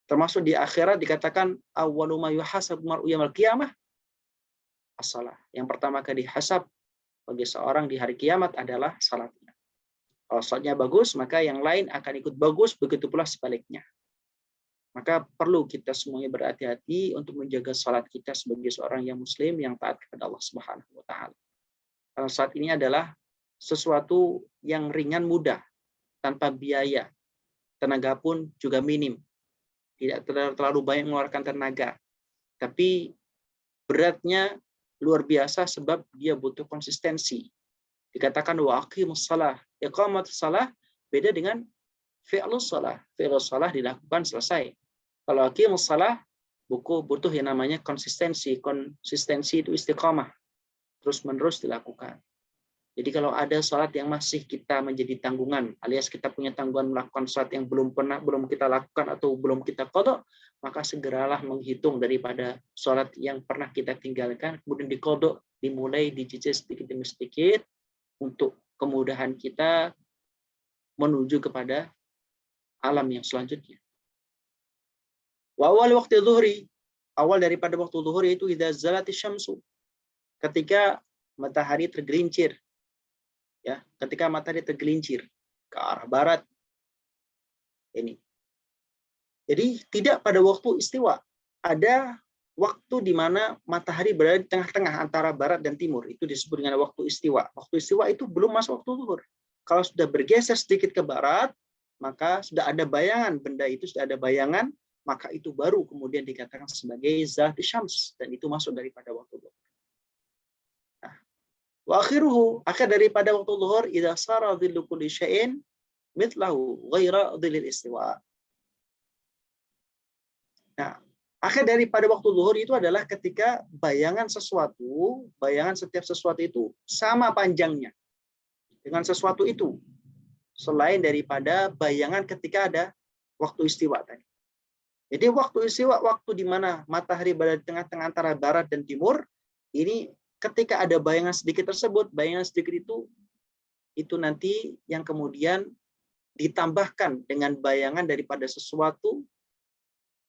Termasuk di akhirat dikatakan awwalu ma yuhasabu mar'u yaumil qiyamah as-shalah. Yang pertama kali dihasab bagi seorang di hari kiamat adalah salatnya. Kalau salatnya bagus, maka yang lain akan ikut bagus, begitu pula sebaliknya. Maka perlu kita semuanya berhati-hati untuk menjaga salat kita sebagai seorang yang muslim yang taat kepada Allah Subhanahu wa taala. Karena saat ini adalah sesuatu yang ringan, mudah, tanpa biaya. Tenaga pun juga minim. Tidak terlalu banyak mengeluarkan tenaga. Tapi beratnya luar biasa sebab dia butuh konsistensi. Dikatakan wa aqimus shalah, iqamatus shalah beda dengan fi'lus shalah. Fi'lus shalah dilakukan selesai. Kalau aqimus shalah butuh yang namanya konsistensi. Konsistensi itu istiqamah. Terus-menerus dilakukan. Jadi kalau ada salat yang masih kita menjadi tanggungan, alias kita punya tanggungan melakukan salat yang belum kita lakukan atau belum kita qada, maka segeralah menghitung daripada salat yang pernah kita tinggalkan, kemudian diqada, dimulai dicicil sedikit demi sedikit untuk kemudahan kita menuju kepada alam yang selanjutnya. Wa awal waktu zuhri, awal daripada waktu zuhur itu idza zalatis syamsu, ketika matahari tergelincir. Ya, ketika matahari tergelincir ke arah barat. Ini. Jadi tidak pada waktu istiwa. Ada waktu di mana matahari berada di tengah-tengah antara barat dan timur. Itu disebut dengan waktu istiwa. Waktu istiwa itu belum masuk waktu zuhur. Kalau sudah bergeser sedikit ke barat, maka sudah ada bayangan, benda itu sudah ada bayangan, maka itu baru kemudian dikatakan sebagai zalatis syams, dan itu masuk daripada waktu zuhur. Wa akhiruhu, akhir daripada waktu zuhur, idza sara dhillu kulli syai'in mithlahu ghaira dhillil istiwa. Nah, akhir daripada waktu zuhur itu adalah ketika bayangan setiap sesuatu itu sama panjangnya dengan sesuatu itu, selain daripada bayangan ketika ada waktu istiwa tadi. Jadi waktu istiwa, waktu di mana matahari berada di tengah-tengah antara barat dan timur, ini ketika ada bayangan sedikit tersebut, bayangan sedikit itu nanti yang kemudian ditambahkan dengan bayangan daripada sesuatu,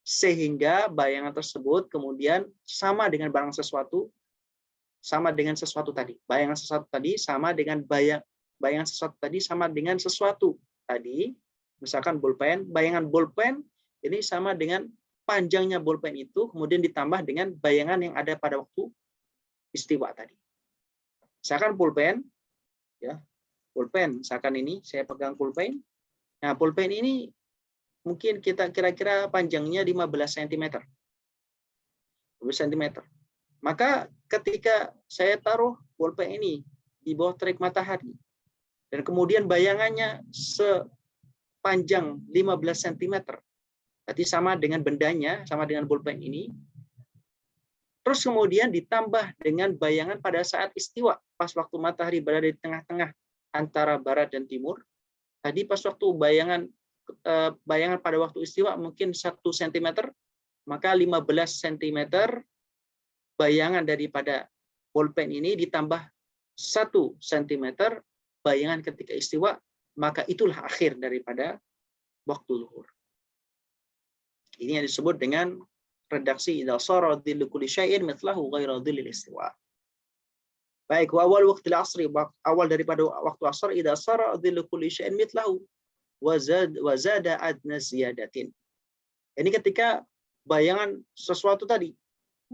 sehingga bayangan tersebut kemudian sama dengan sesuatu tadi. Bayangan sesuatu tadi sama dengan bayangan sesuatu tadi sama dengan sesuatu tadi. Misalkan bolpen, bayangan bolpen ini sama dengan panjangnya bolpen itu, kemudian ditambah dengan bayangan yang ada pada waktu istiwa tadi. Misalkan pulpen, ya, pulpen. Misalkan ini saya pegang pulpen. Nah, pulpen ini mungkin kita kira-kira panjangnya 15 cm. 15 cm. Maka ketika saya taruh bolpen ini di bawah terik matahari, dan kemudian bayangannya sepanjang 15 cm, berarti sama dengan bendanya, sama dengan bolpen ini, terus kemudian ditambah dengan bayangan pada saat istiwa, pas waktu matahari berada di tengah-tengah antara barat dan timur. Tadi pas waktu bayangan pada waktu istiwa mungkin 1 cm, maka 15 cm bayangan daripada bolpen ini ditambah 1 cm bayangan ketika istiwa, maka itulah akhir daripada waktu zuhur. Ini yang disebut dengan redaksi idza sara dhillu kulli syai'in mithlahu ghaira dhillil istiwa. Baik, wa awal waqtil asri, awal daripada waktu asar, idza sara dhillu kulli syai'in mithlahu wa zada adna ziyadatin. Ini ketika bayangan sesuatu tadi,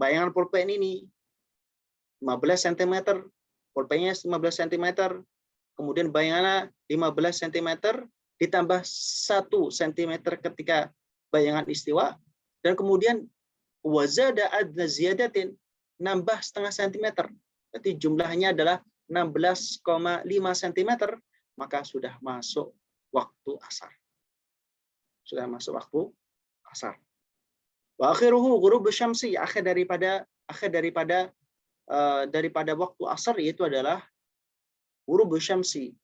bayangan pulpen ini 15 cm, pulpennya 15 cm, kemudian bayangannya 15 cm ditambah 1 cm ketika bayangan istiwa, dan kemudian wazada adna ziyadatin, nambah setengah centimeter, berarti jumlahnya adalah 16,5 cm, maka sudah masuk waktu asar. Sudah masuk waktu asar. Wa akhiruhu ghurub syamsi, akhir daripada waktu asar itu adalah ghurub syamsi.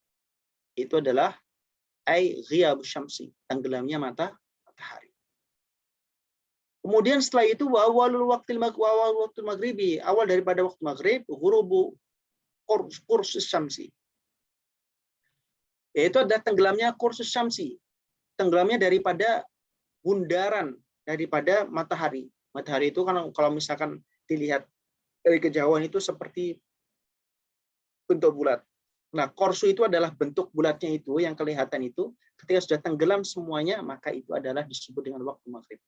Itu adalah ai ghiyab syamsi, tenggelamnya matahari. Kemudian setelah itu awalul waktil maghribi, awal daripada waktu maghrib, ghurubu qursus syamsi. Yaitu ada tenggelamnya qursus syamsi, tenggelamnya daripada bundaran daripada matahari. Matahari itu kan kalau misalkan dilihat dari kejauhan itu seperti bentuk bulat. Nah, korsu itu adalah bentuk bulatnya itu yang kelihatan itu. Ketika sudah tenggelam semuanya, maka itu adalah disebut dengan waktu maghrib.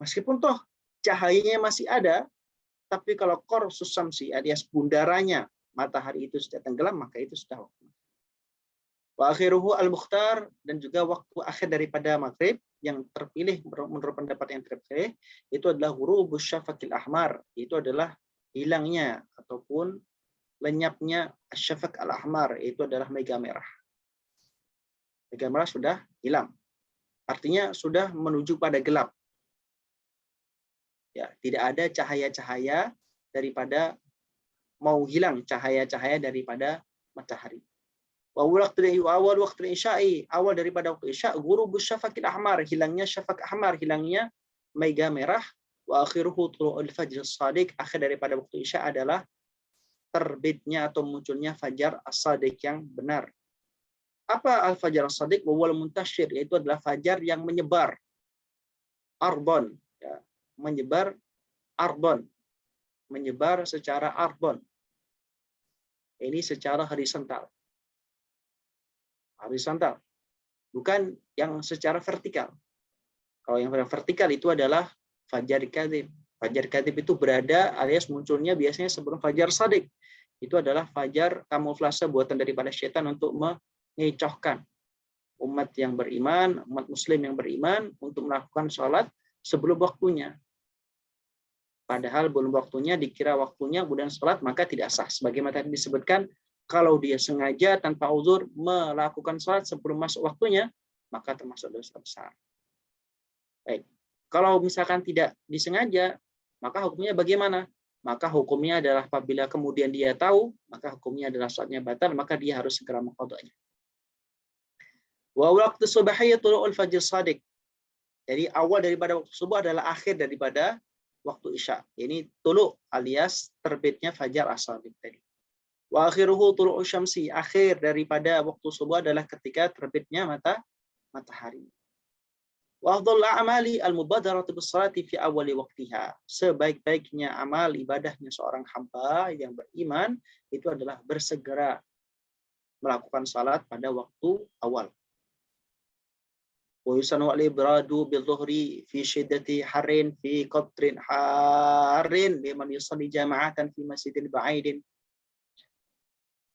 Meskipun toh cahayanya masih ada, tapi kalau korsus syamsi alias bundarannya matahari itu sudah tenggelam, maka itu sudah waktu maghrib. Wa akhiruhu al-mukhtar, dan juga waktu akhir daripada maghrib yang terpilih menurut pendapat yang terpilih itu adalah ghurubus syafaqil ahmar, itu adalah hilangnya ataupun lenyapnya syafaq al-ahmar, itu adalah mega merah. Mega merah sudah hilang. Artinya sudah menuju pada gelap. Ya, tidak ada cahaya-cahaya daripada, mau hilang cahaya-cahaya daripada matahari. Awal waktu isya'i, awal daripada waktu isya, ghurubus syafaqil ahmar, hilangnya syafaq ahmar, hilangnya mega merah. Wa akhiruhu tulu'ul fajr as-shadiq, akhir daripada waktu isya adalah terbitnya atau munculnya fajar as-shadiq yang benar. Apa al-fajar as-shadiq? Wal muntashir, yaitu adalah fajar yang menyebar. Arbon, ya, menyebar arbon, menyebar secara arbon. Ini secara horizontal. Horizontal, bukan yang secara vertikal. Kalau yang vertikal itu adalah fajar kadhib. Fajar kadhib itu berada alias munculnya biasanya sebelum fajar shadiq. Itu adalah fajar kamuflase buatan daripada syaitan untuk mengecohkan umat yang beriman, umat muslim yang beriman untuk melakukan sholat sebelum waktunya. Padahal belum waktunya, dikira waktunya kemudian sholat, maka tidak sah. Sebagaimana tadi disebutkan, kalau dia sengaja tanpa uzur melakukan sholat sebelum masuk waktunya, maka termasuk dosa besar. Baik. Kalau misalkan tidak disengaja, maka hukumnya bagaimana? Maka hukumnya adalah apabila kemudian dia tahu, maka hukumnya adalah sholatnya batal, maka dia harus segera mengqadha'nya. Wa waqtu subhi tulu'ul fajr shadiq. Jadi awal daripada waktu subuh adalah akhir daripada waktu isya. Ini tulu alias terbitnya fajar as-shadiq tadi. Wa akhiruhu tulu'u syamsi, akhir daripada waktu subuh adalah ketika terbitnya matahari. Wa afdhalul a'mali al-mubadaratu bis-salati fi awwali waqtiha. Sebaik-baiknya amal ibadahnya seorang hamba yang beriman itu adalah bersegera melakukan salat pada waktu awal. Wa yusanu al-ibradu bi-dhuhri fi syiddati harrin fi qatrin harrin liman yusalli jama'atan fi masjidil ba'idin.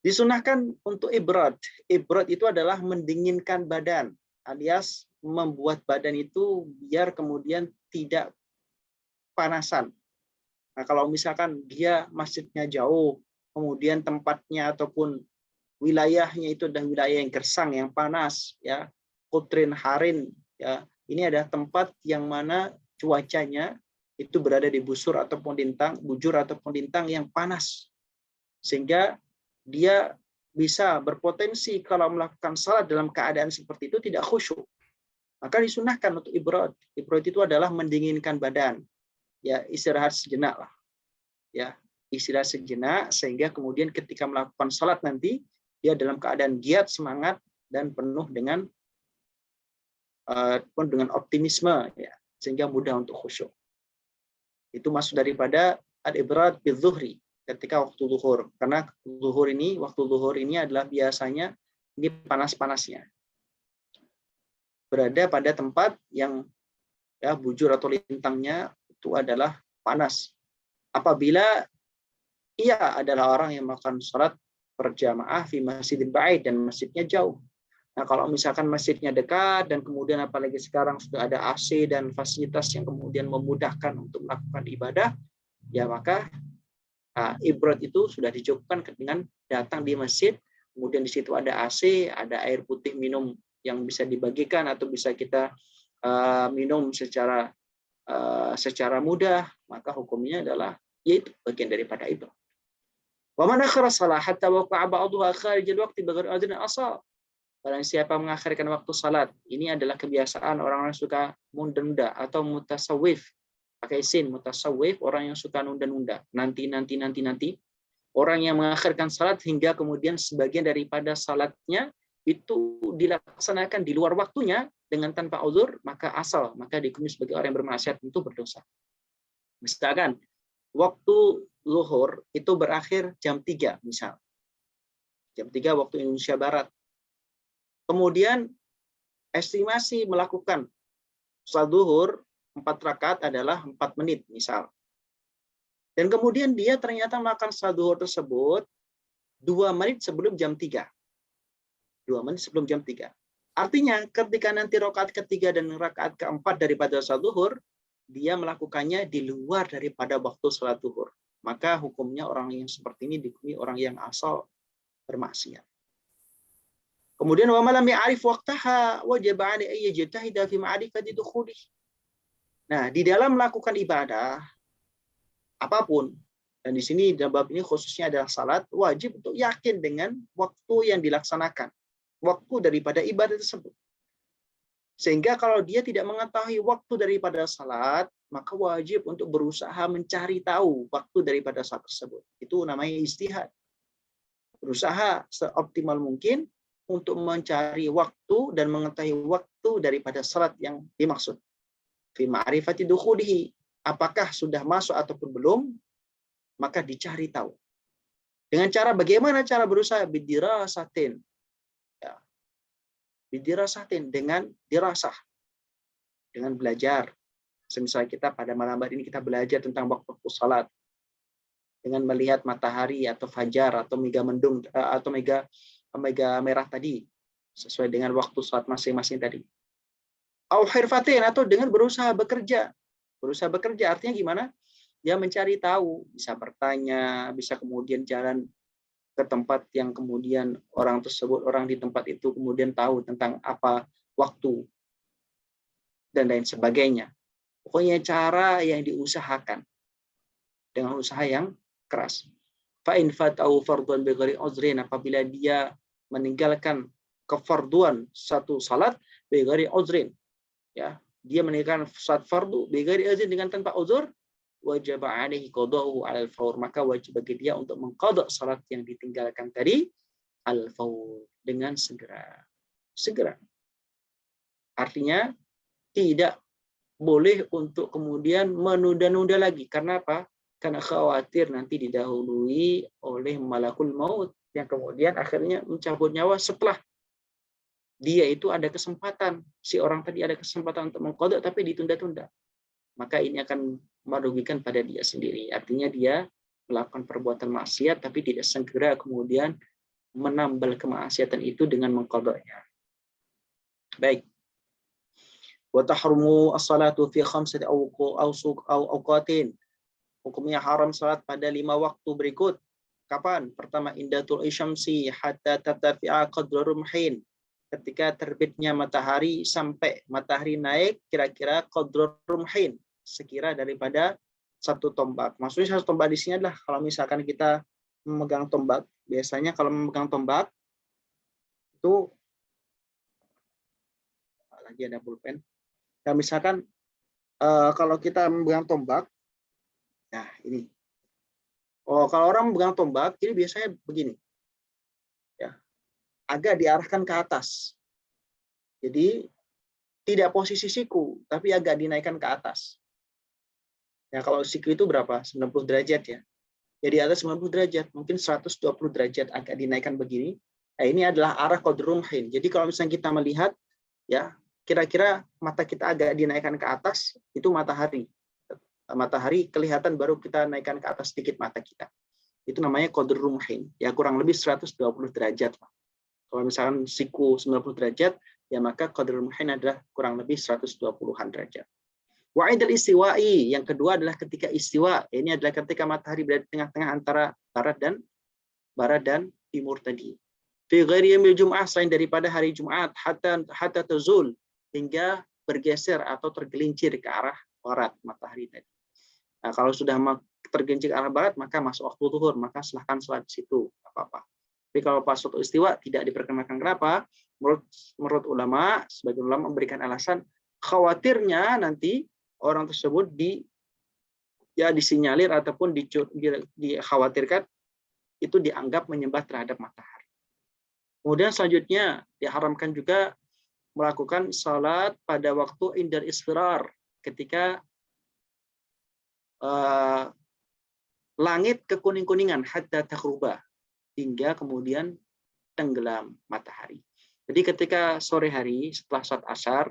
Disunahkan untuk ibrad. Ibrad itu adalah mendinginkan badan, alias membuat badan itu biar kemudian tidak panasan. Nah, kalau misalkan dia masjidnya jauh, kemudian tempatnya ataupun wilayahnya itu adalah wilayah yang gersang, yang panas, ya, kutrin harin, ya, ini adalah tempat yang mana cuacanya itu berada di bujur ataupun lintang yang panas, sehingga dia bisa berpotensi kalau melakukan salat dalam keadaan seperti itu tidak khusyuk. Maka disunahkan untuk ibrad. Ibrad itu adalah mendinginkan badan, ya, istirahat sejenak lah, ya, istirahat sejenak, sehingga kemudian ketika melakukan salat nanti dia dalam keadaan giat, semangat, dan penuh dengan optimisme, ya, sehingga mudah untuk khusyuk. Itu masuk daripada al-ibrad bil-zuhri, ketika waktu zuhur, karena waktu zuhur ini adalah biasanya ini panas-panasnya, berada pada tempat yang, ya, bujur atau lintangnya itu adalah panas. Apabila ia adalah orang yang melakukan salat berjamaah fi masjidin ba'id dan masjidnya jauh. Nah, kalau misalkan masjidnya dekat dan kemudian apalagi sekarang sudah ada AC dan fasilitas yang kemudian memudahkan untuk melakukan ibadah, ya maka ibrad itu sudah dicukupkan dengan datang di masjid, kemudian di situ ada AC, ada air putih minum yang bisa dibagikan atau bisa kita minum secara mudah, maka hukumnya adalah yaitu bagian daripada ibrad. Wa man akhara shalah hatta waqa'a ba'daha kharij al-waqti bighairi adrin asal. Barang siapa mengakhirkan waktu salat, ini adalah kebiasaan orang-orang suka menunda atau mutasawwif. Pakai sin, mutasawwif, orang yang suka nunda-nunda. Nanti. Orang yang mengakhirkan salat hingga kemudian sebagian daripada salatnya itu dilaksanakan di luar waktunya dengan tanpa uzur, maka dihukumi sebagai orang yang bermaksiat, itu berdosa. Misalkan waktu zuhur itu berakhir jam 3 misal. Jam 3 waktu Indonesia Barat. Kemudian estimasi melakukan salat zuhur 4 rakaat adalah 4 menit misal. Dan kemudian dia ternyata melakukan salat zuhur tersebut 2 menit sebelum jam 3. 2 menit sebelum jam 3. Artinya ketika nanti rakaat ketiga dan rakaat keempat daripada salat zuhur, dia melakukannya di luar daripada waktu salat zuhur. Maka hukumnya orang yang seperti ini dihukumi orang yang asal bermaksiat. Kemudian wa malam ya'rif waqtaha wajib 'alaihi yajtahida fi ma'rifati dukhulih. Nah, di dalam melakukan ibadah apapun, dan di sini dalam bab ini khususnya adalah salat, wajib untuk yakin dengan waktu yang dilaksanakan, waktu daripada ibadah tersebut. Sehingga kalau dia tidak mengetahui waktu daripada salat, maka wajib untuk berusaha mencari tahu waktu daripada salat tersebut. Itu namanya ijtihad. Berusaha seoptimal mungkin untuk mencari waktu dan mengetahui waktu daripada salat yang dimaksud. Fi ma'rifati dukhulihi, apakah sudah masuk ataupun belum, maka dicari tahu. Dengan cara bagaimana cara berusaha? Bidirasatin. Ya. Bidirasatin, dengan dirasah. Dengan belajar. Semisal kita pada malam hari ini kita belajar tentang waktu salat. Dengan melihat matahari atau fajar atau mega mendung atau mega merah tadi, sesuai dengan waktu salat masing-masing tadi. Au hirfatin, atau dengan berusaha bekerja. Berusaha bekerja artinya gimana? Dia mencari tahu, bisa bertanya, bisa kemudian jalan ke tempat yang kemudian orang di tempat itu kemudian tahu tentang apa waktu dan lain sebagainya. Pokoknya cara yang diusahakan dengan usaha yang keras. Fa'in fatau fardhuan bighairi uzrin, apabila dia meninggalkan kefarduan satu salat bighairi uzrin, ya, dia meninggalkan salat fardu bighairi uzrin, dengan tanpa uzur, wajib 'alaihi qada'uhu 'alal fawr, maka wajib bagi dia untuk mengqada salat yang ditinggalkan tadi al-fawr, dengan segera. Artinya tidak boleh untuk kemudian menunda-nunda lagi. Karena apa? Karena khawatir nanti didahului oleh malakul maut yang kemudian akhirnya mencabut nyawa setelah dia itu ada kesempatan, si orang tadi ada kesempatan untuk mengqada tapi ditunda-tunda. Maka ini akan merugikan pada dia sendiri. Artinya dia melakukan perbuatan maksiat tapi tidak segera kemudian menambal kemaksiatan itu dengan mengqadanya. Baik. Wa tahrumu as-salatu fi khamsati awqatin. Hukumnya haram salat pada 5 waktu berikut. Kapan? Pertama, indatul isyamsi hatta tartafi'a qadra rumhin. Ketika terbitnya matahari sampai matahari naik kira-kira qadra rumhin, sekira daripada satu tombak. Maksudnya satu tombak di sini adalah kalau misalkan kita memegang tombak, biasanya kalau memegang tombak itu lagi ada pulpen. Nah, misalkan kalau kita memegang tombak, nah ini. Oh, kalau orang memegang tombak, ini biasanya begini, ya, agak diarahkan ke atas. Jadi tidak posisi siku, tapi agak dinaikkan ke atas. Ya, kalau siku itu berapa? 90 derajat ya. Jadi atas 90 derajat, mungkin 120 derajat agak dinaikkan begini. Nah, ini adalah arah qadrumhin. Jadi kalau misalnya kita melihat, ya, kira-kira mata kita agak dinaikkan ke atas, itu matahari. Matahari kelihatan baru kita naikkan ke atas sedikit mata kita. Itu namanya qadr rumhin, ya kurang lebih 120 derajat. Kalau misalkan siku 90 derajat, ya maka qadr rumhin adalah kurang lebih 120-an derajat. Wa'idul istiwa'i, yang kedua adalah ketika istiwa. Ini adalah ketika matahari berada di tengah-tengah antara barat dan timur tadi. Fi ghairi yaumil jum'ah, selain daripada hari Jumat, hatta tazul, hingga bergeser atau tergelincir ke arah barat matahari tadi. Nah, kalau sudah tergelincir ke arah barat, maka masuk waktu zuhur, maka silahkan sholat di situ, apa-apa. Tapi kalau pas waktu istiwa tidak diperkenakan. Kenapa? Menurut ulama, sebagian ulama memberikan alasan khawatirnya nanti orang tersebut disinyalir ataupun dikhawatirkan itu dianggap menyembah terhadap matahari. Kemudian selanjutnya diharamkan juga melakukan salat pada waktu indar isfirar, ketika langit kekuning-kuningan hatta taghruba, hingga kemudian tenggelam matahari. Jadi ketika sore hari setelah salat asar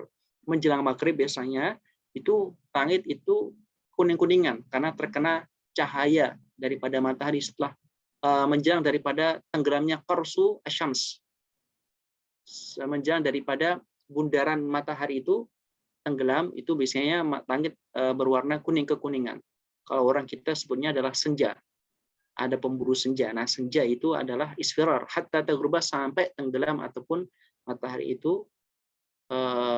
menjelang maghrib biasanya itu langit itu kuning-kuningan karena terkena cahaya daripada matahari setelah menjelang daripada tenggelamnya qarsu asyams. Menjelang daripada bundaran matahari itu tenggelam, itu biasanya langit berwarna kuning kekuningan. Kalau orang kita sebutnya adalah senja. Ada pemburu senja. Nah, senja itu adalah isfirar hatta taghruba, sampai tenggelam ataupun matahari itu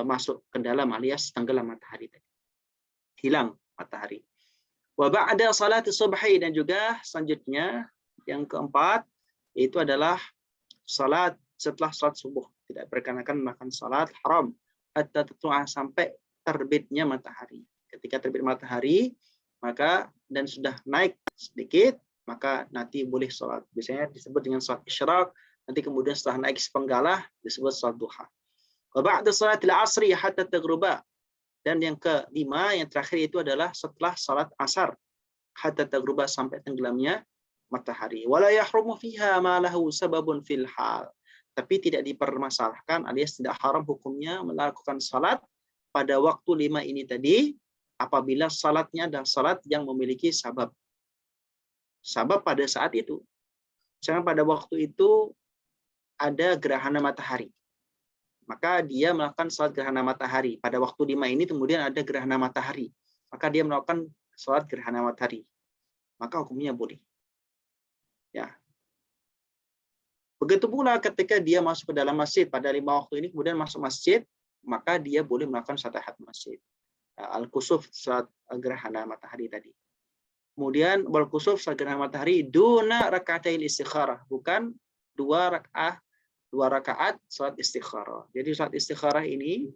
masuk ke dalam alias tenggelam matahari tadi. Hilang matahari. Wa ba'da salati subhi, dan juga selanjutnya yang keempat itu adalah salat setelah salat subuh. Tidak diperkenakan makan salat, haram hatta tatlu'a, sampai terbitnya matahari. Ketika terbit matahari, maka dan sudah naik sedikit, maka nanti boleh sholat. Biasanya disebut dengan sholat isyraq. Nanti kemudian setelah naik sepenggalah disebut sholat duha. Wa ba'da sholatil asri hatta taghruba. Dan yang kelima, yang terakhir itu adalah setelah sholat asar hatta taghruba, sampai tenggelamnya matahari. Wala yahrumu fiha ma lahu sababun fil hal. Tapi tidak dipermasalahkan alias tidak haram hukumnya melakukan salat pada waktu 5 ini tadi apabila salatnya adalah salat yang memiliki sabab. Sabab pada saat itu. Misalnya pada waktu itu ada gerhana matahari. Maka dia melakukan salat gerhana matahari. Pada waktu 5 ini kemudian ada gerhana matahari. Maka dia melakukan salat gerhana matahari. Maka hukumnya boleh. Ya. Begitu pula ketika dia masuk ke dalam masjid pada 5 waktu ini, kemudian masuk masjid, maka dia boleh melakukan salat tahiyat masjid. Al-kusuf, salat gerhana matahari tadi. Kemudian wal-kusuf, salat gerhana matahari duna raka'atil istikharah, bukan 2 rakaat salat istikharah. Jadi salat istikharah ini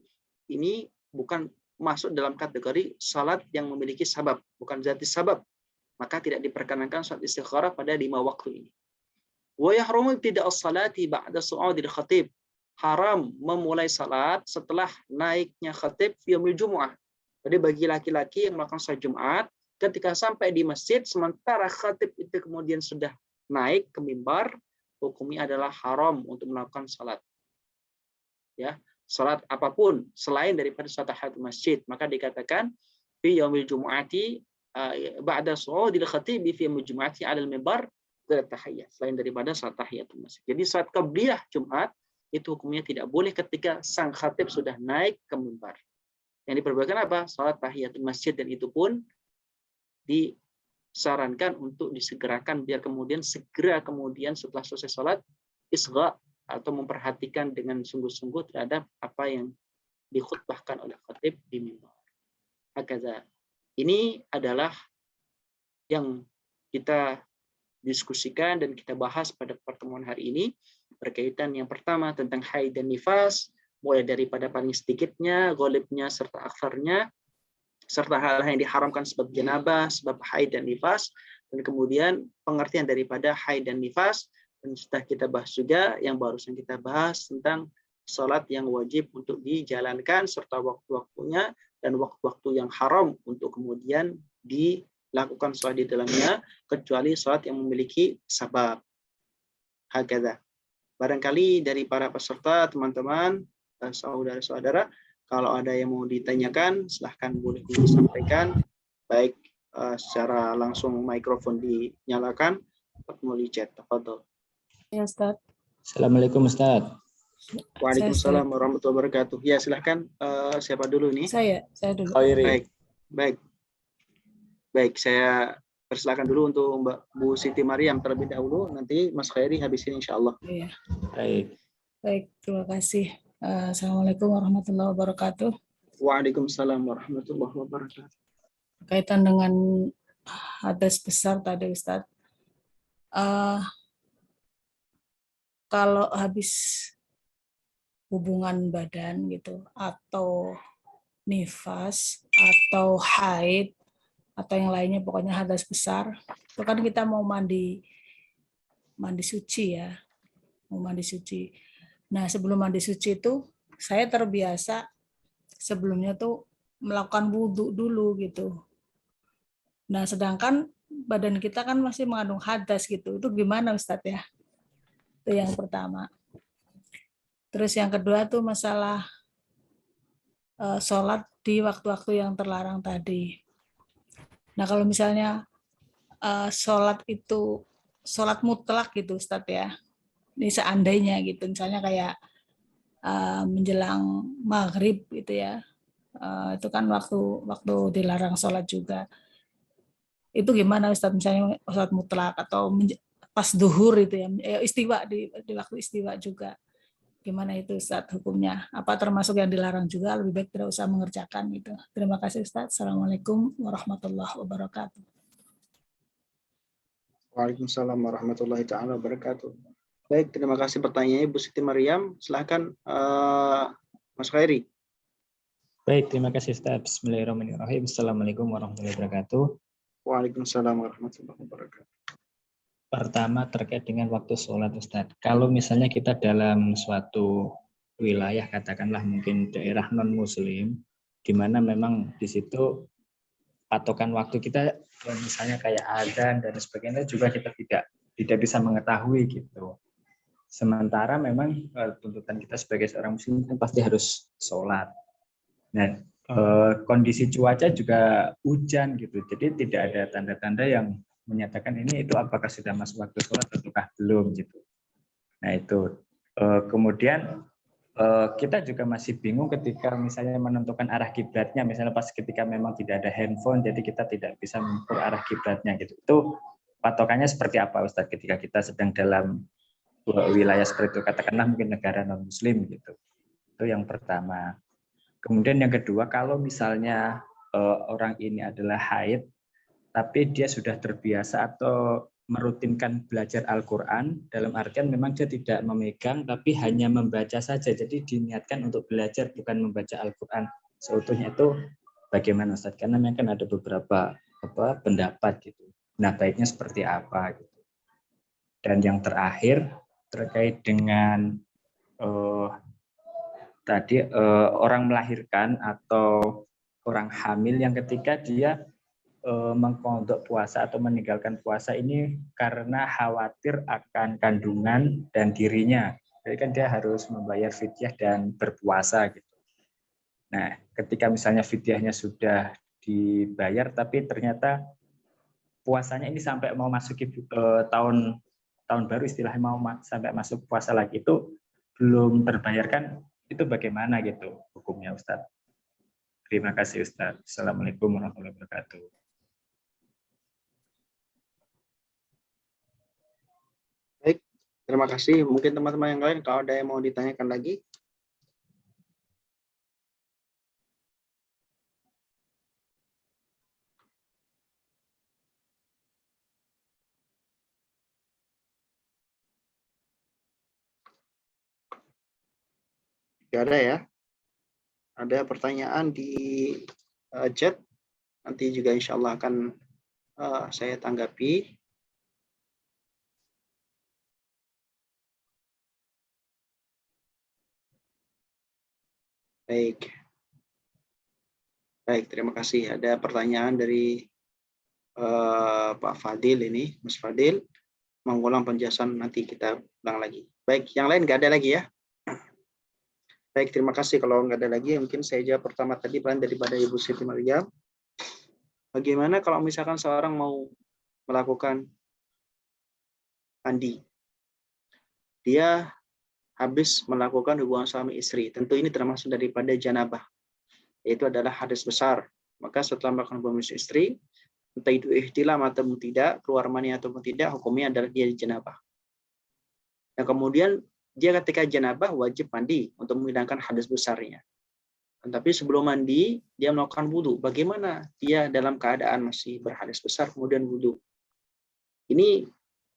bukan masuk dalam kategori salat yang memiliki sabab, bukan zati sabab. Maka tidak diperkenankan salat istikharah pada 5 waktu ini. Wa yahrumu ibtida'us salati ba'da su'udil khatib. Haram memulai salat setelah naiknya khatib fi yaumil jumu'ah. Jadi bagi laki-laki yang melakukan salat Jumat, ketika sampai di masjid sementara khatib itu kemudian sudah naik ke mimbar, hukumnya adalah haram untuk melakukan salat. Ya, salat apapun selain daripada salat tahiyat masjid, maka dikatakan fi yaumil jumu'ati ba'da su'udil khatib fi yaumil jumu'ati 'alal mimbar tahiyat, selain daripada salat tahiyatul masjid. Jadi salat qabliyah Jumat itu hukumnya tidak boleh ketika sang khatib sudah naik ke mimbar. Yang diperbolehkan apa? Salat tahiyatul masjid, dan itu pun sarankan untuk disegerakan biar kemudian segera kemudian setelah selesai sholat isgha atau memperhatikan dengan sungguh-sungguh terhadap apa yang dikhutbahkan oleh khatib di mimbar. Hakadha. Ini adalah yang kita diskusikan dan kita bahas pada pertemuan hari ini berkaitan yang pertama tentang haid dan nifas, mulai daripada paling sedikitnya, ghalibnya serta aktharnya, serta hal-hal yang diharamkan sebab janabah, sebab haid dan nifas, dan kemudian pengertian daripada haid dan nifas, dan sudah kita bahas juga yang barusan kita bahas tentang salat yang wajib untuk dijalankan serta waktu-waktunya dan waktu-waktu yang haram untuk kemudian dilakukan salat di dalamnya kecuali salat yang memiliki sabab. Hakadha. Barangkali dari para peserta, teman-teman, saudara-saudara, kalau ada yang mau ditanyakan, silahkan boleh disampaikan, baik secara langsung mikrofon dinyalakan, atau melalui chat. Tafadhol. Ya, Ustaz. Assalamualaikum Ustaz. Waalaikumsalam warahmatullahi wabarakatuh. Ya, silahkan. Siapa dulu nih? Saya dulu. Baik. Saya persilakan dulu untuk Mbak Bu Siti Mariam terlebih dahulu. Nanti Mas Khairi habis ini insya Allah. Iya. Baik, terima kasih. Assalamualaikum warahmatullahi wabarakatuh. Waalaikumsalam warahmatullahi wabarakatuh. Berkaitan dengan hadas besar tadi Ustaz. Kalau habis hubungan badan gitu atau nifas atau haid atau yang lainnya pokoknya hadas besar itu kan kita mau mandi suci ya, mau mandi suci. Nah sebelum mandi suci itu saya terbiasa sebelumnya tuh melakukan wudhu dulu gitu. Nah sedangkan badan kita kan masih mengandung hadas gitu, itu gimana Ustadz ya? Itu yang pertama. Terus yang kedua tuh masalah sholat di waktu-waktu yang terlarang tadi. Nah kalau misalnya sholat itu sholat mutlak gitu Ustadz ya, ini seandainya gitu, misalnya kayak menjelang maghrib gitu ya, itu kan waktu dilarang sholat juga. Itu gimana Ustadz, misalnya sholat mutlak atau pas duhur itu ya, istiwa di waktu istiwa juga. Gimana itu Ustaz hukumnya? Apa termasuk yang dilarang juga? Lebih baik tidak usah mengerjakan gitu. Terima kasih Ustaz. Assalamualaikum warahmatullahi wabarakatuh. Waalaikumsalam warahmatullahi taala wabarakatuh. Baik, terima kasih pertanyaannya Bu Siti Mariam. Silakan Mas Khairi. Baik, terima kasih Ustaz. Bismillahirrahmanirrahim. Assalamualaikum warahmatullahi wabarakatuh. Waalaikumsalam warahmatullahi wabarakatuh. Pertama terkait dengan waktu sholat Ustaz. Kalau misalnya kita dalam suatu wilayah, katakanlah mungkin daerah non-muslim, di mana memang di situ patokan waktu kita misalnya kayak azan dan sebagainya juga kita tidak bisa mengetahui gitu. Sementara memang tuntutan kita sebagai seorang muslim kan pasti harus sholat. Nah, kondisi cuaca juga hujan gitu, jadi tidak ada tanda-tanda yang menyatakan ini itu apakah sudah masuk waktu sholat ataukah belum gitu. Nah itu kemudian kita juga masih bingung ketika misalnya menentukan arah kiblatnya, misalnya pas ketika memang tidak ada handphone jadi kita tidak bisa mengukur arah kiblatnya gitu. Itu patokannya seperti apa Ustaz ketika kita sedang dalam wilayah seperti itu, katakanlah mungkin negara non muslim gitu. Itu yang pertama. Kemudian yang kedua, kalau misalnya orang ini adalah haid tapi dia sudah terbiasa atau merutinkan belajar Al-Quran, dalam artian memang dia tidak memegang, tapi hanya membaca saja. Jadi diniatkan untuk belajar, bukan membaca Al-Quran. Seutuhnya itu bagaimana Ustaz? Karena memang kan ada beberapa pendapat gitu. Nah, baiknya seperti apa? Gitu. Dan yang terakhir, terkait dengan orang melahirkan atau orang hamil yang ketika dia mengkodok puasa atau meninggalkan puasa ini karena khawatir akan kandungan dan dirinya. Jadi kan dia harus membayar fidyah dan berpuasa gitu. Nah, ketika misalnya fidyahnya sudah dibayar tapi ternyata puasanya ini sampai mau masuki tahun baru, istilahnya mau sampai masuk puasa lagi itu belum terbayarkan, itu bagaimana gitu hukumnya Ustaz? Terima kasih Ustaz. Assalamualaikum warahmatullahi wabarakatuh. Terima kasih. Mungkin teman-teman yang lain kalau ada yang mau ditanyakan lagi. Tidak ada ya. Ada pertanyaan di chat. Nanti juga insya Allah akan saya tanggapi. Baik. Baik, terima kasih. Ada pertanyaan dari Pak Fadil ini, Mas Fadil. Mengulang penjelasan nanti kita ulang lagi. Baik, yang lain nggak ada lagi ya? Baik, terima kasih. Kalau nggak ada lagi, mungkin saya jawab pertama tadi peran daripada Ibu Siti Maryam. Bagaimana kalau misalkan seorang mau melakukan mandi? Dia habis melakukan hubungan suami istri. Tentu ini termasuk daripada janabah, yaitu adalah hadas besar. Maka setelah melakukan hubungan suami istri, entah itu ihtilam ataupun tidak, keluar mani ataupun tidak, hukumnya adalah dia janabah. Dan kemudian dia ketika janabah wajib mandi untuk menghilangkan hadas besarnya. Tapi sebelum mandi, dia melakukan wudhu. Bagaimana dia dalam keadaan masih berhadas besar, kemudian wudhu? Ini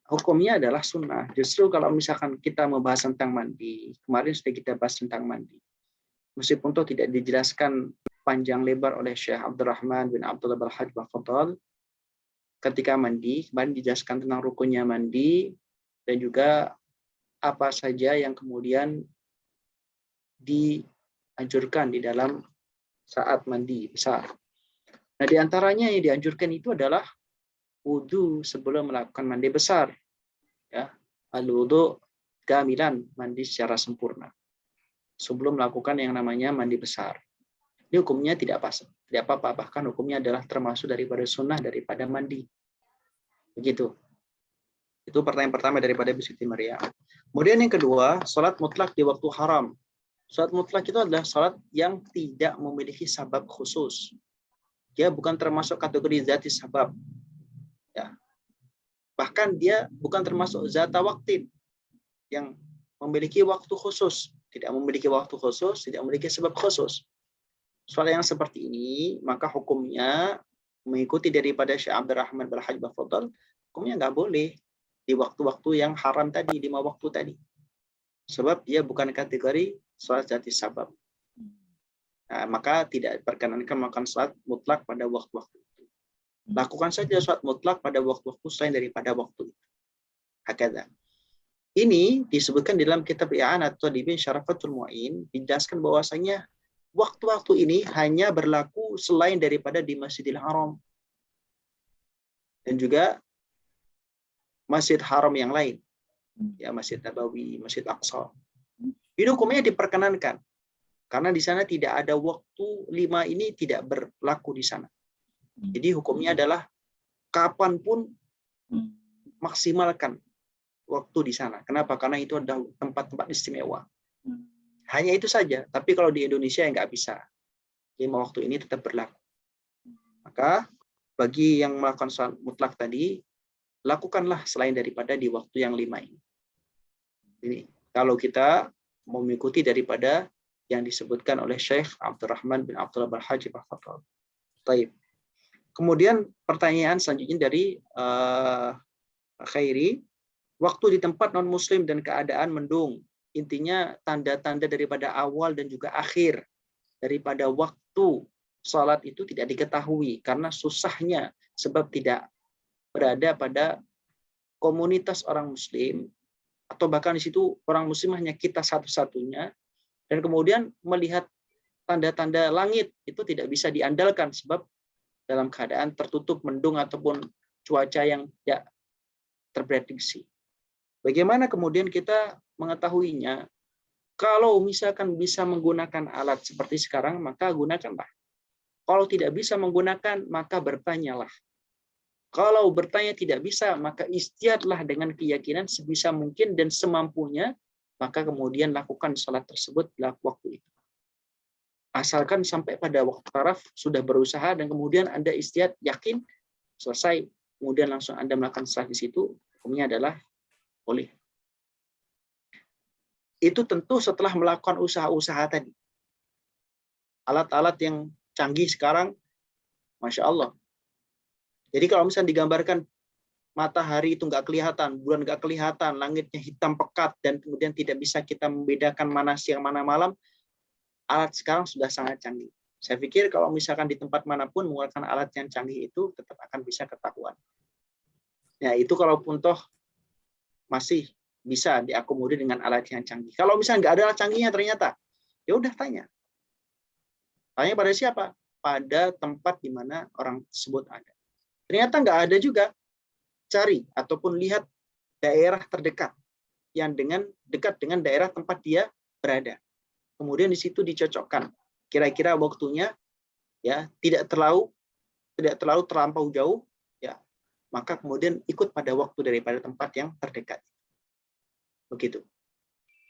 hukumnya adalah sunnah. Justru kalau misalkan kita membahas tentang mandi, kemarin sudah kita bahas tentang mandi. Meskipun itu tidak dijelaskan panjang lebar oleh Syekh Abdurrahman bin Abdullah Al-Hajj Al-Fadl, ketika mandi, kemarin dijelaskan tentang rukunnya mandi, dan juga apa saja yang kemudian dianjurkan di dalam saat mandi besar. Nah, di antaranya yang dianjurkan itu adalah wudhu sebelum melakukan mandi besar. Ya, al-wudhu kamilan, mandi secara sempurna. Sebelum melakukan yang namanya mandi besar. Ini hukumnya tidak apa-apa, bahkan hukumnya adalah termasuk daripada sunnah daripada mandi. Begitu. Itu pertanyaan pertama daripada Ibu Siti Maryam. Kemudian yang kedua, salat mutlak di waktu haram. Salat mutlak itu adalah salat yang tidak memiliki sabab khusus. Dia bukan termasuk kategori zati sabab. Ya. Bahkan dia bukan termasuk zata waktin yang memiliki waktu khusus. Tidak memiliki waktu khusus, tidak memiliki sebab khusus. Soal yang seperti ini, maka hukumnya mengikuti daripada Syekh Abdurrahman bin Al-Hajj Al-Fadl, hukumnya nggak boleh di waktu-waktu yang haram tadi, 5 waktu tadi. Sebab dia bukan kategori salat zati sabab. Nah, maka tidak diperkenankan melakukan salat mutlak pada waktu-waktu itu. Lakukan saja salat mutlak pada waktu-waktu selain daripada waktu itu. Hakadha. Ini disebutkan dalam kitab I'anat Talibin Syarafatul Mu'in, dijelaskan bahwasanya waktu-waktu ini hanya berlaku selain daripada di Masjidil Haram. Dan juga Masjid Haram yang lain. Ya, Masjid Nabawi, Masjid Aqsa. Ini hukumnya diperkenankan. Karena di sana tidak ada waktu 5 ini tidak berlaku di sana. Jadi hukumnya adalah kapanpun maksimalkan waktu di sana. Kenapa? Karena itu adalah tempat-tempat istimewa. Hanya itu saja. Tapi kalau di Indonesia nggak bisa. 5 waktu ini tetap berlaku. Maka bagi yang melakukan salat mutlak tadi, lakukanlah selain daripada di waktu yang 5 ini. Ini kalau kita mau mengikuti daripada yang disebutkan oleh Syekh Abdurrahman bin Abdullah Al-Hajj Al-Fadl. Baik. Kemudian pertanyaan selanjutnya dari Khairi, waktu di tempat non-muslim dan keadaan mendung. Intinya tanda-tanda daripada awal dan juga akhir daripada waktu salat itu tidak diketahui karena susahnya sebab tidak berada pada komunitas orang muslim atau bahkan di situ orang muslim hanya kita satu-satunya, dan kemudian melihat tanda-tanda langit itu tidak bisa diandalkan sebab dalam keadaan tertutup mendung ataupun cuaca yang tidak terprediksi. Bagaimana kemudian kita mengetahuinya? Kalau misalkan bisa menggunakan alat seperti sekarang, maka gunakanlah. Kalau tidak bisa menggunakan, maka bertanyalah. Kalau bertanya tidak bisa, maka istihadlah dengan keyakinan sebisa mungkin dan semampunya, maka kemudian lakukan salat tersebut pada waktu itu. Asalkan sampai pada waktu taraf sudah berusaha dan kemudian Anda istihad yakin selesai, kemudian langsung Anda melakukan salat di situ, hukumnya adalah boleh. itu tentu setelah melakukan usaha-usaha tadi. Alat-alat yang canggih sekarang, Masya Allah. Jadi kalau misalnya digambarkan matahari itu nggak kelihatan, bulan nggak kelihatan, langitnya hitam pekat, dan kemudian tidak bisa kita membedakan mana siang mana malam, alat sekarang sudah sangat canggih. Saya pikir kalau misalkan di tempat manapun menggunakan alat yang canggih itu tetap akan bisa ketahuan. Ya itu kalaupun toh masih bisa diakomodir dengan alat yang canggih. Kalau misalnya nggak ada alat canggihnya ternyata, ya udah tanya. Tanya pada siapa? Pada tempat di mana orang tersebut ada. Ternyata nggak ada juga, cari ataupun lihat daerah terdekat yang dekat dengan daerah tempat dia berada. Kemudian di situ dicocokkan. Kira-kira waktunya ya tidak terlalu terlampau jauh, ya maka kemudian ikut pada waktu daripada tempat yang terdekat. Begitu.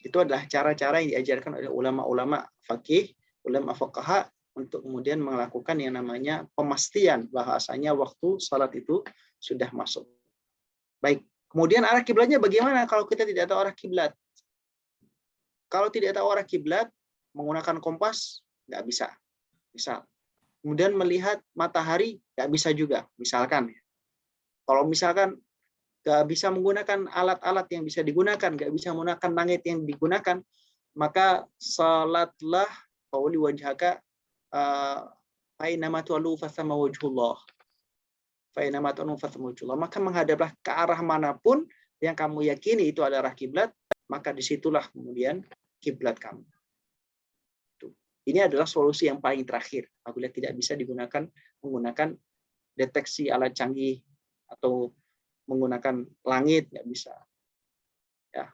Itu adalah cara-cara yang diajarkan oleh ulama-ulama fakih, ulama fuqaha untuk kemudian melakukan yang namanya pemastian bahwasanya waktu salat itu sudah masuk. Baik. Kemudian arah kiblatnya bagaimana kalau kita tidak tahu arah kiblat? Kalau tidak tahu arah kiblat, menggunakan kompas nggak bisa. Misal. Kemudian melihat matahari nggak bisa juga. Misalkan. Kalau misalkan nggak bisa menggunakan alat-alat yang bisa digunakan, nggak bisa menggunakan langit yang digunakan, maka salatlah qauli wajhaka fainama tu'allu fasama wajhullah. Fainama tu'allu fasama wajhullah. Maka menghadaplah ke arah manapun yang kamu yakini itu adalah kiblat, maka disitulah kemudian kiblat kamu. Ini adalah solusi yang paling terakhir apabila tidak bisa menggunakan deteksi alat canggih atau menggunakan langit, nggak bisa. Ya.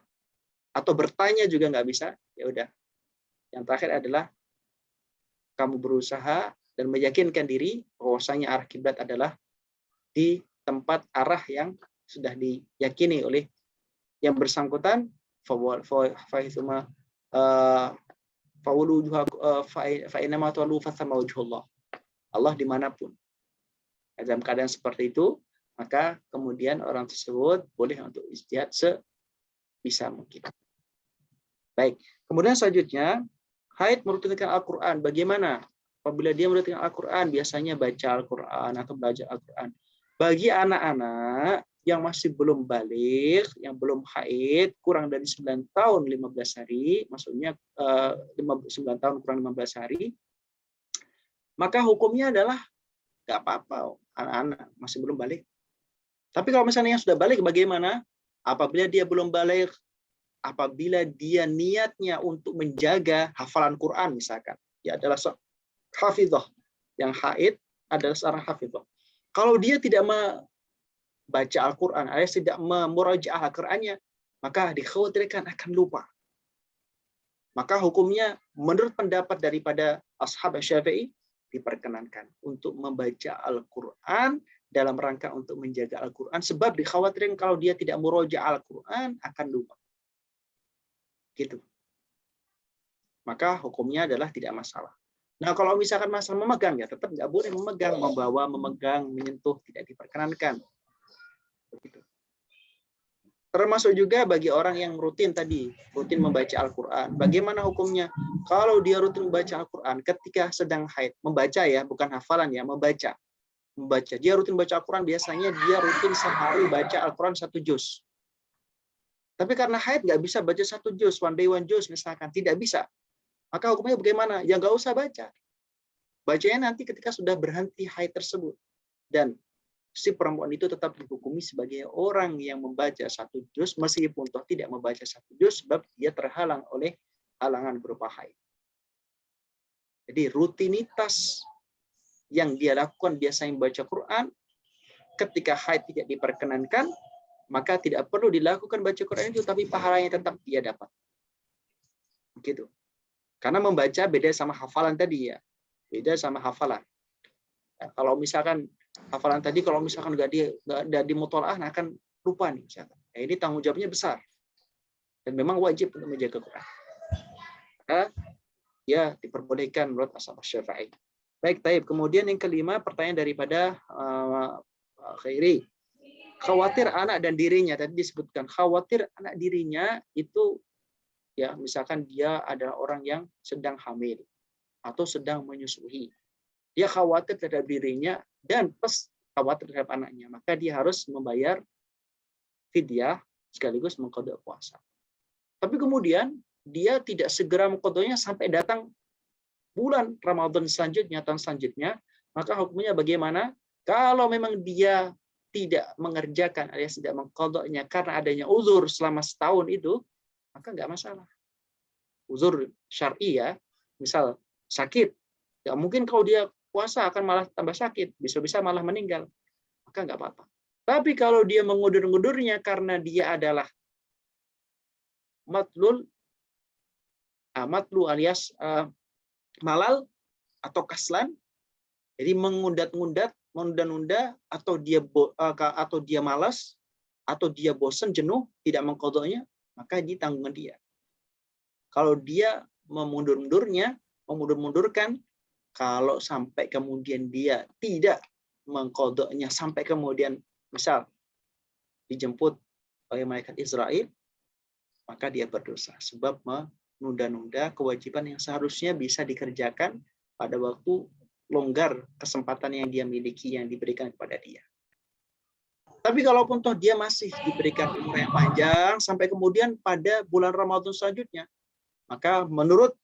Atau bertanya juga nggak bisa, ya udah. Yang terakhir adalah kamu berusaha dan meyakinkan diri bahwasanya arah kiblat adalah di tempat arah yang sudah diyakini oleh yang bersangkutan. Allah dimanapun. Dalam keadaan seperti itu, maka kemudian orang tersebut boleh untuk ijtihad sebisa mungkin. Baik. Kemudian selanjutnya, haid merutinkan Al-Quran. Bagaimana? Apabila dia merutinkan Al-Quran, biasanya baca Al-Quran atau belajar Al-Quran. Bagi anak-anak yang masih belum balik, yang belum haid, kurang dari 9 tahun 15 hari, maksudnya 9 tahun kurang 15 hari, maka hukumnya adalah nggak apa-apa, anak-anak masih belum balik. Tapi kalau misalnya yang sudah balik bagaimana? Apabila dia belum balik, apabila dia niatnya untuk menjaga hafalan Quran misalkan, dia adalah hafizah, yang haid adalah seorang hafizah. Kalau dia tidak membaca Al-Quran, alias tidak memurajaah Al-Qurannya, maka dikhawatirkan akan lupa. Maka hukumnya menurut pendapat daripada ashab Syafi'i diperkenankan untuk membaca Al-Quran dalam rangka untuk menjaga Al-Quran, sebab dikhawatirkan kalau dia tidak murajaah Al-Quran akan lupa. Gitu. Maka hukumnya adalah tidak masalah. Nah, kalau misalkan masalah memegang, ya tetap nggak boleh memegang, membawa, memegang, menyentuh, tidak diperkenankan. Begitu. Termasuk juga bagi orang yang rutin membaca Al-Quran. Bagaimana hukumnya? Kalau dia rutin membaca Al-Quran ketika sedang haid, membaca ya, bukan hafalan ya, membaca. Dia rutin baca Al-Quran, biasanya dia rutin sehari baca Al-Quran 1 juz. Tapi karena haid nggak bisa baca 1 juz, one day one juz misalkan, tidak bisa. Maka hukumnya bagaimana? Ya nggak usah baca. Bacanya nanti ketika sudah berhenti haid tersebut. Dan si perempuan itu tetap dihukumi sebagai orang yang membaca 1 juz, meskipun toh tidak membaca 1 juz, sebab dia terhalang oleh halangan berupa haid. Jadi rutinitas yang dia lakukan biasanya membaca Quran, ketika haid tidak diperkenankan, maka tidak perlu dilakukan baca Quran itu, tapi pahalanya tetap dia dapat. Begitu. Karena membaca beda sama hafalan tadi ya. Beda sama hafalan. Ya, kalau misalkan hafalan tadi, kalau misalkan nggak dimutolaah, akan lupa nih misalkan. Ya, ini tanggung jawabnya besar. Dan memang wajib untuk menjaga Quran. Maka ya diperbolehkan menurut ashab Syafi'i. Baik, taib. Kemudian yang kelima, pertanyaan daripada Khairi. Khawatir anak dan dirinya, tadi disebutkan khawatir anak dirinya itu ya misalkan dia adalah orang yang sedang hamil atau sedang menyusui, dia khawatir terhadap dirinya dan plus khawatir terhadap anaknya, maka dia harus membayar fidyah sekaligus mengqadha puasa. Tapi kemudian dia tidak segera mengqadhanya sampai datang bulan Ramadan selanjutnya, tahun selanjutnya, maka hukumnya bagaimana? Kalau memang dia tidak mengerjakan alias tidak mengqadhanya karena adanya uzur selama setahun itu, maka nggak masalah. Uzur syar'i ya, misal sakit, nggak mungkin kalau dia puasa akan malah tambah sakit, bisa-bisa malah meninggal, maka nggak apa-apa. Tapi kalau dia mengudur-ngudurnya karena dia adalah matlu alias malal atau kaslan, jadi mengundat-undat, menunda-nunda, atau dia malas, atau dia bosan, jenuh, tidak mengqadhanya, maka ditanggung dia. Kalau dia memundur-mundurkan, kalau sampai kemudian dia tidak mengqadhanya sampai kemudian misal dijemput oleh malaikat Israel, maka dia berdosa sebab menunda-nunda kewajiban yang seharusnya bisa dikerjakan pada waktu longgar kesempatan yang dia miliki yang diberikan kepada dia. Tapi kalaupun toh dia masih diberikan umur yang panjang sampai kemudian pada bulan Ramadan selanjutnya, maka menurut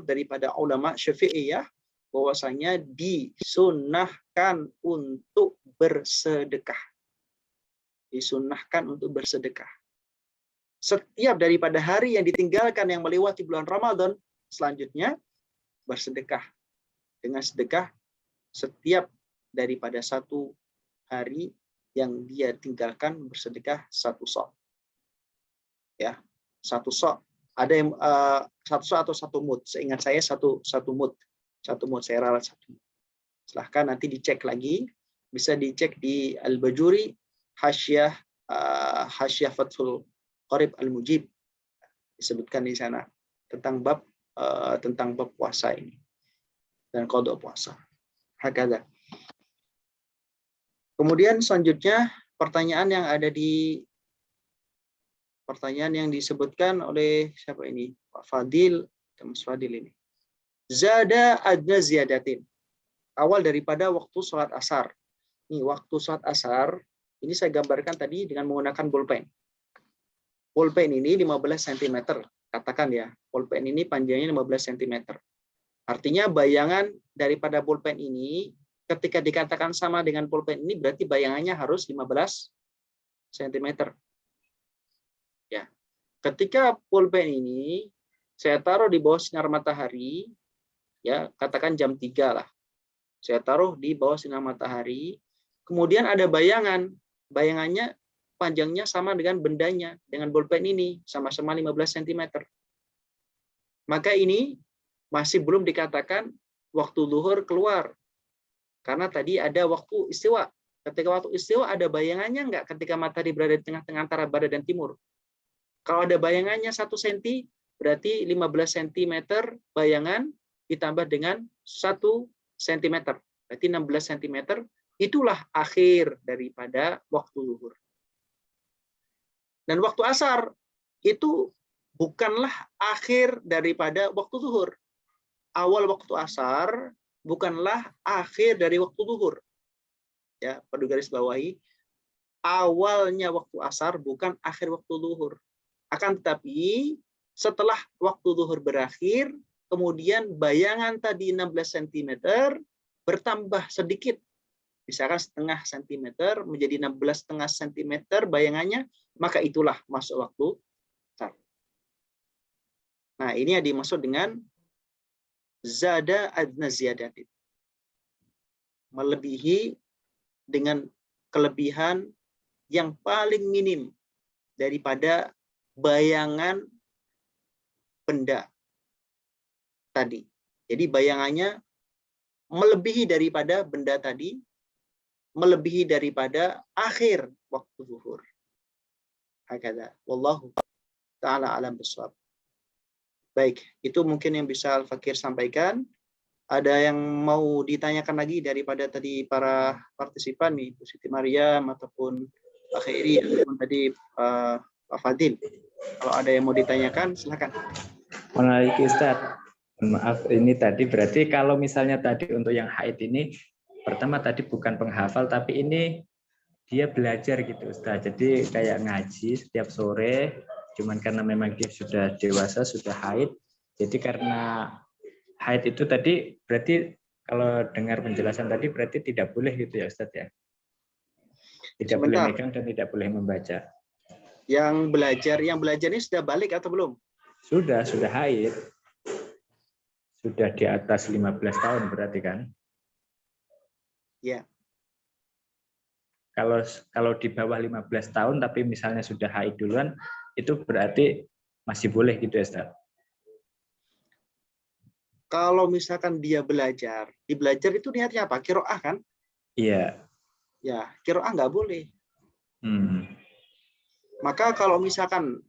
daripada ulama Syafi'iyah bahwasanya disunnahkan untuk bersedekah. Disunnahkan untuk bersedekah. Setiap daripada hari yang ditinggalkan yang melewati bulan Ramadan selanjutnya bersedekah. Dengan sedekah setiap daripada satu hari yang dia tinggalkan bersedekah satu sok. Ya, satu sok. Ada yang satu sok atau satu mud. Seingat saya satu mud. Satu mud, saya ralat satu. Silahkan nanti dicek lagi. Bisa dicek di Al-Bajuri, Hasyiah Fathul Qorib Al-Mujib. Disebutkan di sana tentang bab puasa ini. Dan qadha puasa. Hakadha. Kemudian selanjutnya pertanyaan yang disebutkan oleh siapa ini? Pak Fadil, Mas Fadil ini. Zada adna ziyadatin. Awal daripada waktu sholat asar. Ini waktu sholat asar, ini saya gambarkan tadi dengan menggunakan bolpen. Bolpen ini 15 cm. Katakan ya, bolpen ini panjangnya 15 cm. Artinya bayangan daripada bolpen ini, ketika dikatakan sama dengan bolpen ini, berarti bayangannya harus 15 cm. Ya. Ketika bolpen ini saya taruh di bawah sinar matahari, ya katakan jam 3 lah. Saya taruh di bawah sinar matahari, kemudian ada bayangannya panjangnya sama dengan bendanya, dengan bolpen ini, sama-sama 15 cm. Maka ini masih belum dikatakan waktu zuhur keluar. Karena tadi ada waktu istiwa. Ketika waktu istiwa ada bayangannya enggak ketika matahari berada di tengah-tengah antara barat dan timur? Kalau ada bayangannya 1 cm, berarti 15 cm bayangan ditambah dengan 1 cm. Berarti 16 cm. Itulah akhir daripada waktu zuhur. Dan waktu asar itu bukanlah akhir daripada waktu zuhur. Awal waktu asar bukanlah akhir dari waktu zuhur. Ya, perlu garis bawahi. Awalnya waktu asar bukan akhir waktu zuhur. Akan tetapi setelah waktu zuhur berakhir, kemudian bayangan tadi 16 cm bertambah sedikit. Misalkan setengah centimeter menjadi 16,5 cm bayangannya, maka itulah masuk waktu asar. Nah, ini yang dimaksud dengan zada adna ziyadatin. Melebihi dengan kelebihan yang paling minim daripada bayangan benda tadi. Jadi bayangannya melebihi daripada benda tadi, melebihi daripada akhir waktu zuhur. Hakadha. Wallahu ta'ala alam bisawab. Baik, itu mungkin yang bisa Al-Fakir sampaikan. Ada yang mau ditanyakan lagi daripada tadi para partisipan nih, Bu Siti Maryam ataupun Pak Khairi ataupun tadi Pak Fadil. Kalau ada yang mau ditanyakan, silakan. Menarik Ustaz. Maaf, ini tadi berarti kalau misalnya tadi untuk yang haid ini, pertama tadi bukan penghafal, tapi ini dia belajar gitu Ustaz. Jadi kayak ngaji setiap sore, cuman karena memang dia sudah dewasa, sudah haid. Jadi karena haid itu tadi berarti kalau dengar penjelasan tadi berarti tidak boleh gitu ya Ustaz ya? Tidak boleh Sebentar. megang dan tidak boleh membaca. Yang belajar ini sudah balik atau belum? Sudah haid. Sudah di atas 15 tahun berarti kan? Ya. Kalau di bawah 15 tahun tapi misalnya sudah haid duluan, itu berarti masih boleh gitu ya Ustaz? Kalau misalkan dia belajar, itu niatnya apa? Qiraah kan? Iya. Ya, qiraah nggak boleh. Hmm. Maka kalau misalkan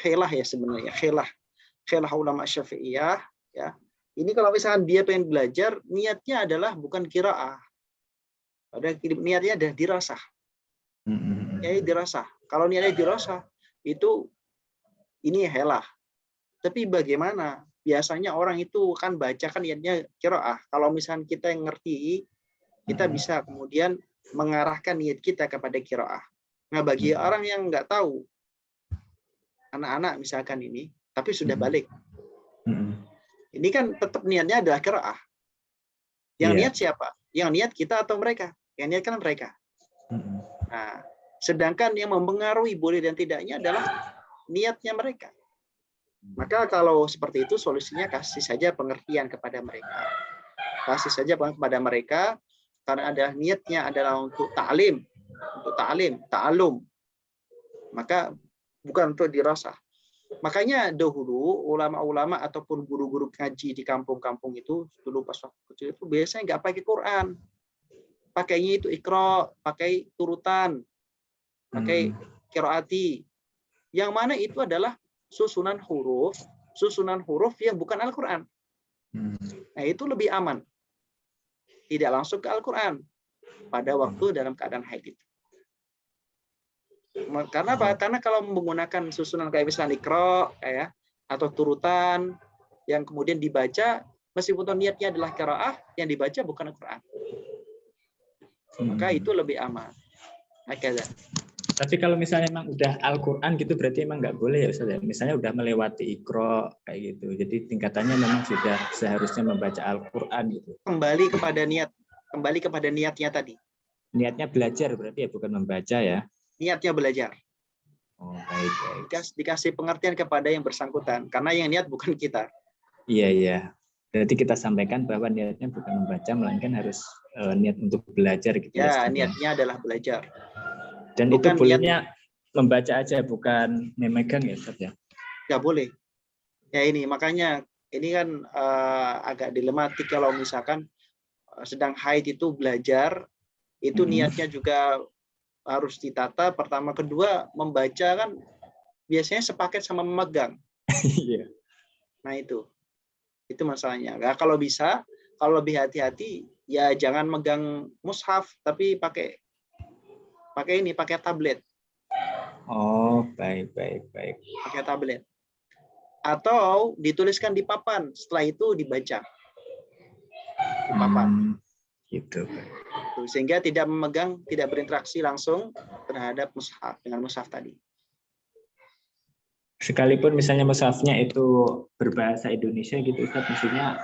khilah ya sebenarnya, khilah ulama Syafi'iyah ya. Ini kalau misalkan dia pengen belajar, niatnya adalah bukan qiraah. Niatnya adalah dirasah. Ya, dirasah. Kalau niatnya dirasah, itu ini khilah. Tapi bagaimana? Biasanya orang itu kan baca kan niatnya qiraah. Kalau misalkan kita yang ngerti, kita bisa kemudian mengarahkan niat kita kepada qiraah. Nah, bagi orang yang nggak tahu, anak-anak misalkan ini, tapi sudah balik. Ini kan tetap niatnya adalah qiraah. Yang niat siapa? Yang niat kita atau mereka? Yang niat kan mereka. Nah, sedangkan yang mempengaruhi boleh dan tidaknya adalah niatnya mereka. Maka kalau seperti itu solusinya kasih saja pengertian kepada mereka. Kasih saja kepada mereka karena ada niatnya adalah untuk ta'lim, ta'alum. Maka bukan untuk dirasah. Makanya dahulu ulama-ulama ataupun guru-guru ngaji di kampung-kampung itu dulu pas waktu kecil itu biasanya nggak pakai Quran. Pakainya itu Iqra, pakai turutan, pakai qiraati. Yang mana itu adalah susunan huruf yang bukan Al-Quran. Nah, itu lebih aman. Tidak langsung ke Al-Quran pada waktu dalam keadaan haid itu. Karena apa? Karena kalau menggunakan susunan kayak misalnya Iqra atau turutan yang kemudian dibaca, meskipun niatnya adalah qiraah, yang dibaca bukan Al-Quran. Maka itu lebih aman. Tapi kalau misalnya memang udah Al-Quran gitu berarti emang nggak boleh ya Ustaz ya? Misalnya udah melewati Iqra kayak gitu. Jadi tingkatannya memang sudah seharusnya membaca Al-Quran gitu. Kembali kepada niatnya tadi. Niatnya belajar berarti ya, bukan membaca ya? Niatnya belajar. Oh, baik. Dikasih pengertian kepada yang bersangkutan. Karena yang niat bukan kita. Iya. Berarti kita sampaikan bahwa niatnya bukan membaca, melainkan harus niat untuk belajar gitu ya. Niatnya adalah belajar. Dan bukan itu bolehnya membaca aja, bukan memegang ya Ustaz ya? Nggak boleh. Ya ini, makanya ini kan agak dilematik kalau misalkan sedang haid itu belajar, itu niatnya juga harus ditata. Pertama, kedua, membaca kan biasanya sepaket sama memegang. Nah itu masalahnya. Nah, kalau bisa, kalau lebih hati-hati, ya jangan megang mushaf, tapi pakai tablet. Oh, baik. Pakai tablet. Atau dituliskan di papan, setelah itu dibaca. Di papan. Gitu. Sehingga tidak memegang, tidak berinteraksi langsung terhadap mushaf, dengan mushaf tadi. Sekalipun misalnya mushafnya itu berbahasa Indonesia gitu Ustaz, maksudnya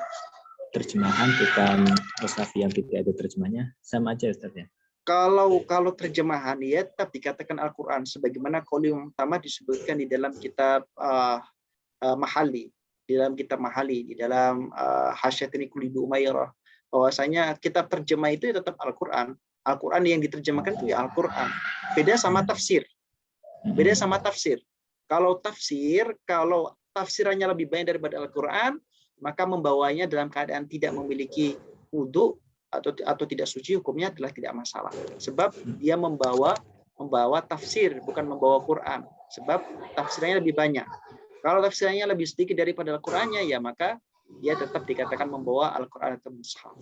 terjemahan bukan mushaf yang tidak ada terjemahnya, sama aja Ustaz ya? Kalau terjemahan ya tetap dikatakan Al-Quran sebagaimana qaul yang utama disebutkan di dalam kitab Mahali, di dalam Hasyatin Kulibu Umayyarah, bahwasanya kitab terjemah itu tetap Al-Quran. Al-Quran yang diterjemahkan itu ya Al-Quran. Beda sama tafsir. Kalau tafsirannya lebih banyak daripada Al-Quran, maka membawanya dalam keadaan tidak memiliki wudu atau tidak suci, hukumnya adalah tidak masalah. Sebab dia membawa tafsir, bukan membawa Quran. Sebab tafsirannya lebih banyak. Kalau tafsirannya lebih sedikit daripada Al-Qurannya, ya maka dia tetap dikatakan membawa Al-Quran atau mushaf.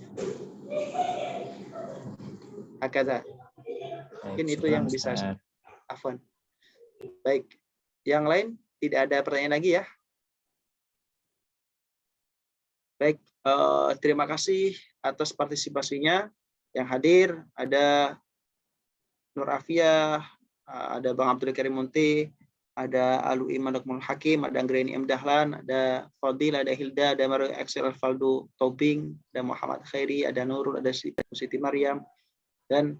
Hakadha. Mungkin itu yang bisa. Afwan. Baik, yang lain tidak ada pertanyaan lagi ya? Baik, terima kasih atas partisipasinya yang hadir. Ada Nur Afia, ada Bang Abdul Karim Munti, ada Alu Iman Lukman Hakim, ada Anggreni M. Dahlan, ada Fadil, ada Hilda, ada Mario Excel Alvaldo Tobing, ada Muhammad Khairi, ada Nurul, ada Siti Maryam, dan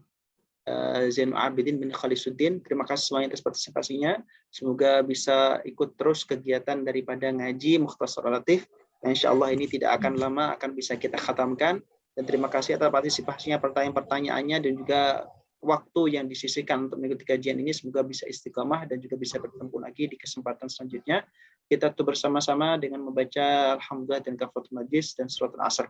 Zainul Abidin bin Khalisuddin. Terima kasih semuanya atas partisipasinya. Semoga bisa ikut terus kegiatan daripada ngaji Mukhtasar Latif. Insya Allah ini tidak akan lama, akan bisa kita khatamkan. Dan terima kasih atas partisipasinya, pertanyaan-pertanyaannya, dan juga waktu yang disisihkan untuk mengikuti kajian ini. Semoga bisa istiqamah dan juga bisa bertemu lagi di kesempatan selanjutnya. Kita tuh bersama-sama dengan membaca Alhamdulillah dan Kafaratul Majlis dan Surat Al-Asr.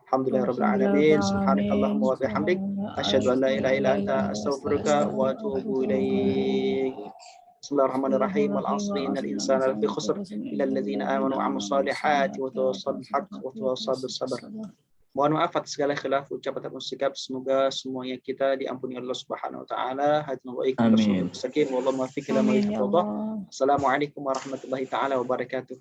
Alhamdulillahirabbil alamin. Subhanakallahumma wa bihamdik, asyhadu an la ilaha illa anta, astaghfiruka wa atubu ilaik. Bismillahirrahmanirrahim. Wal 'asri innal insana lafi khusr illa alladzina amanu wa 'amilus solihati wa tawassaw bil haqq wa tawassaw bis sabr. Mohon maaf atas segala khilaf ucapan dan sikap. Semoga semuanya kita diampuni Allah Subhanahu wa taala. Hadna wa ikum mustaqim. Wallahu muwaffiq ila ma yuhibbullah. Assalamualaikum warahmatullahi taala wabarakatuh.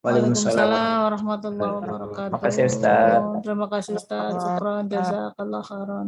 Waalaikumsalam warahmatullahi wabarakatuh. Terima kasih Ustaz. Terima kasih Ustaz. Syukran, jazakallah khairan.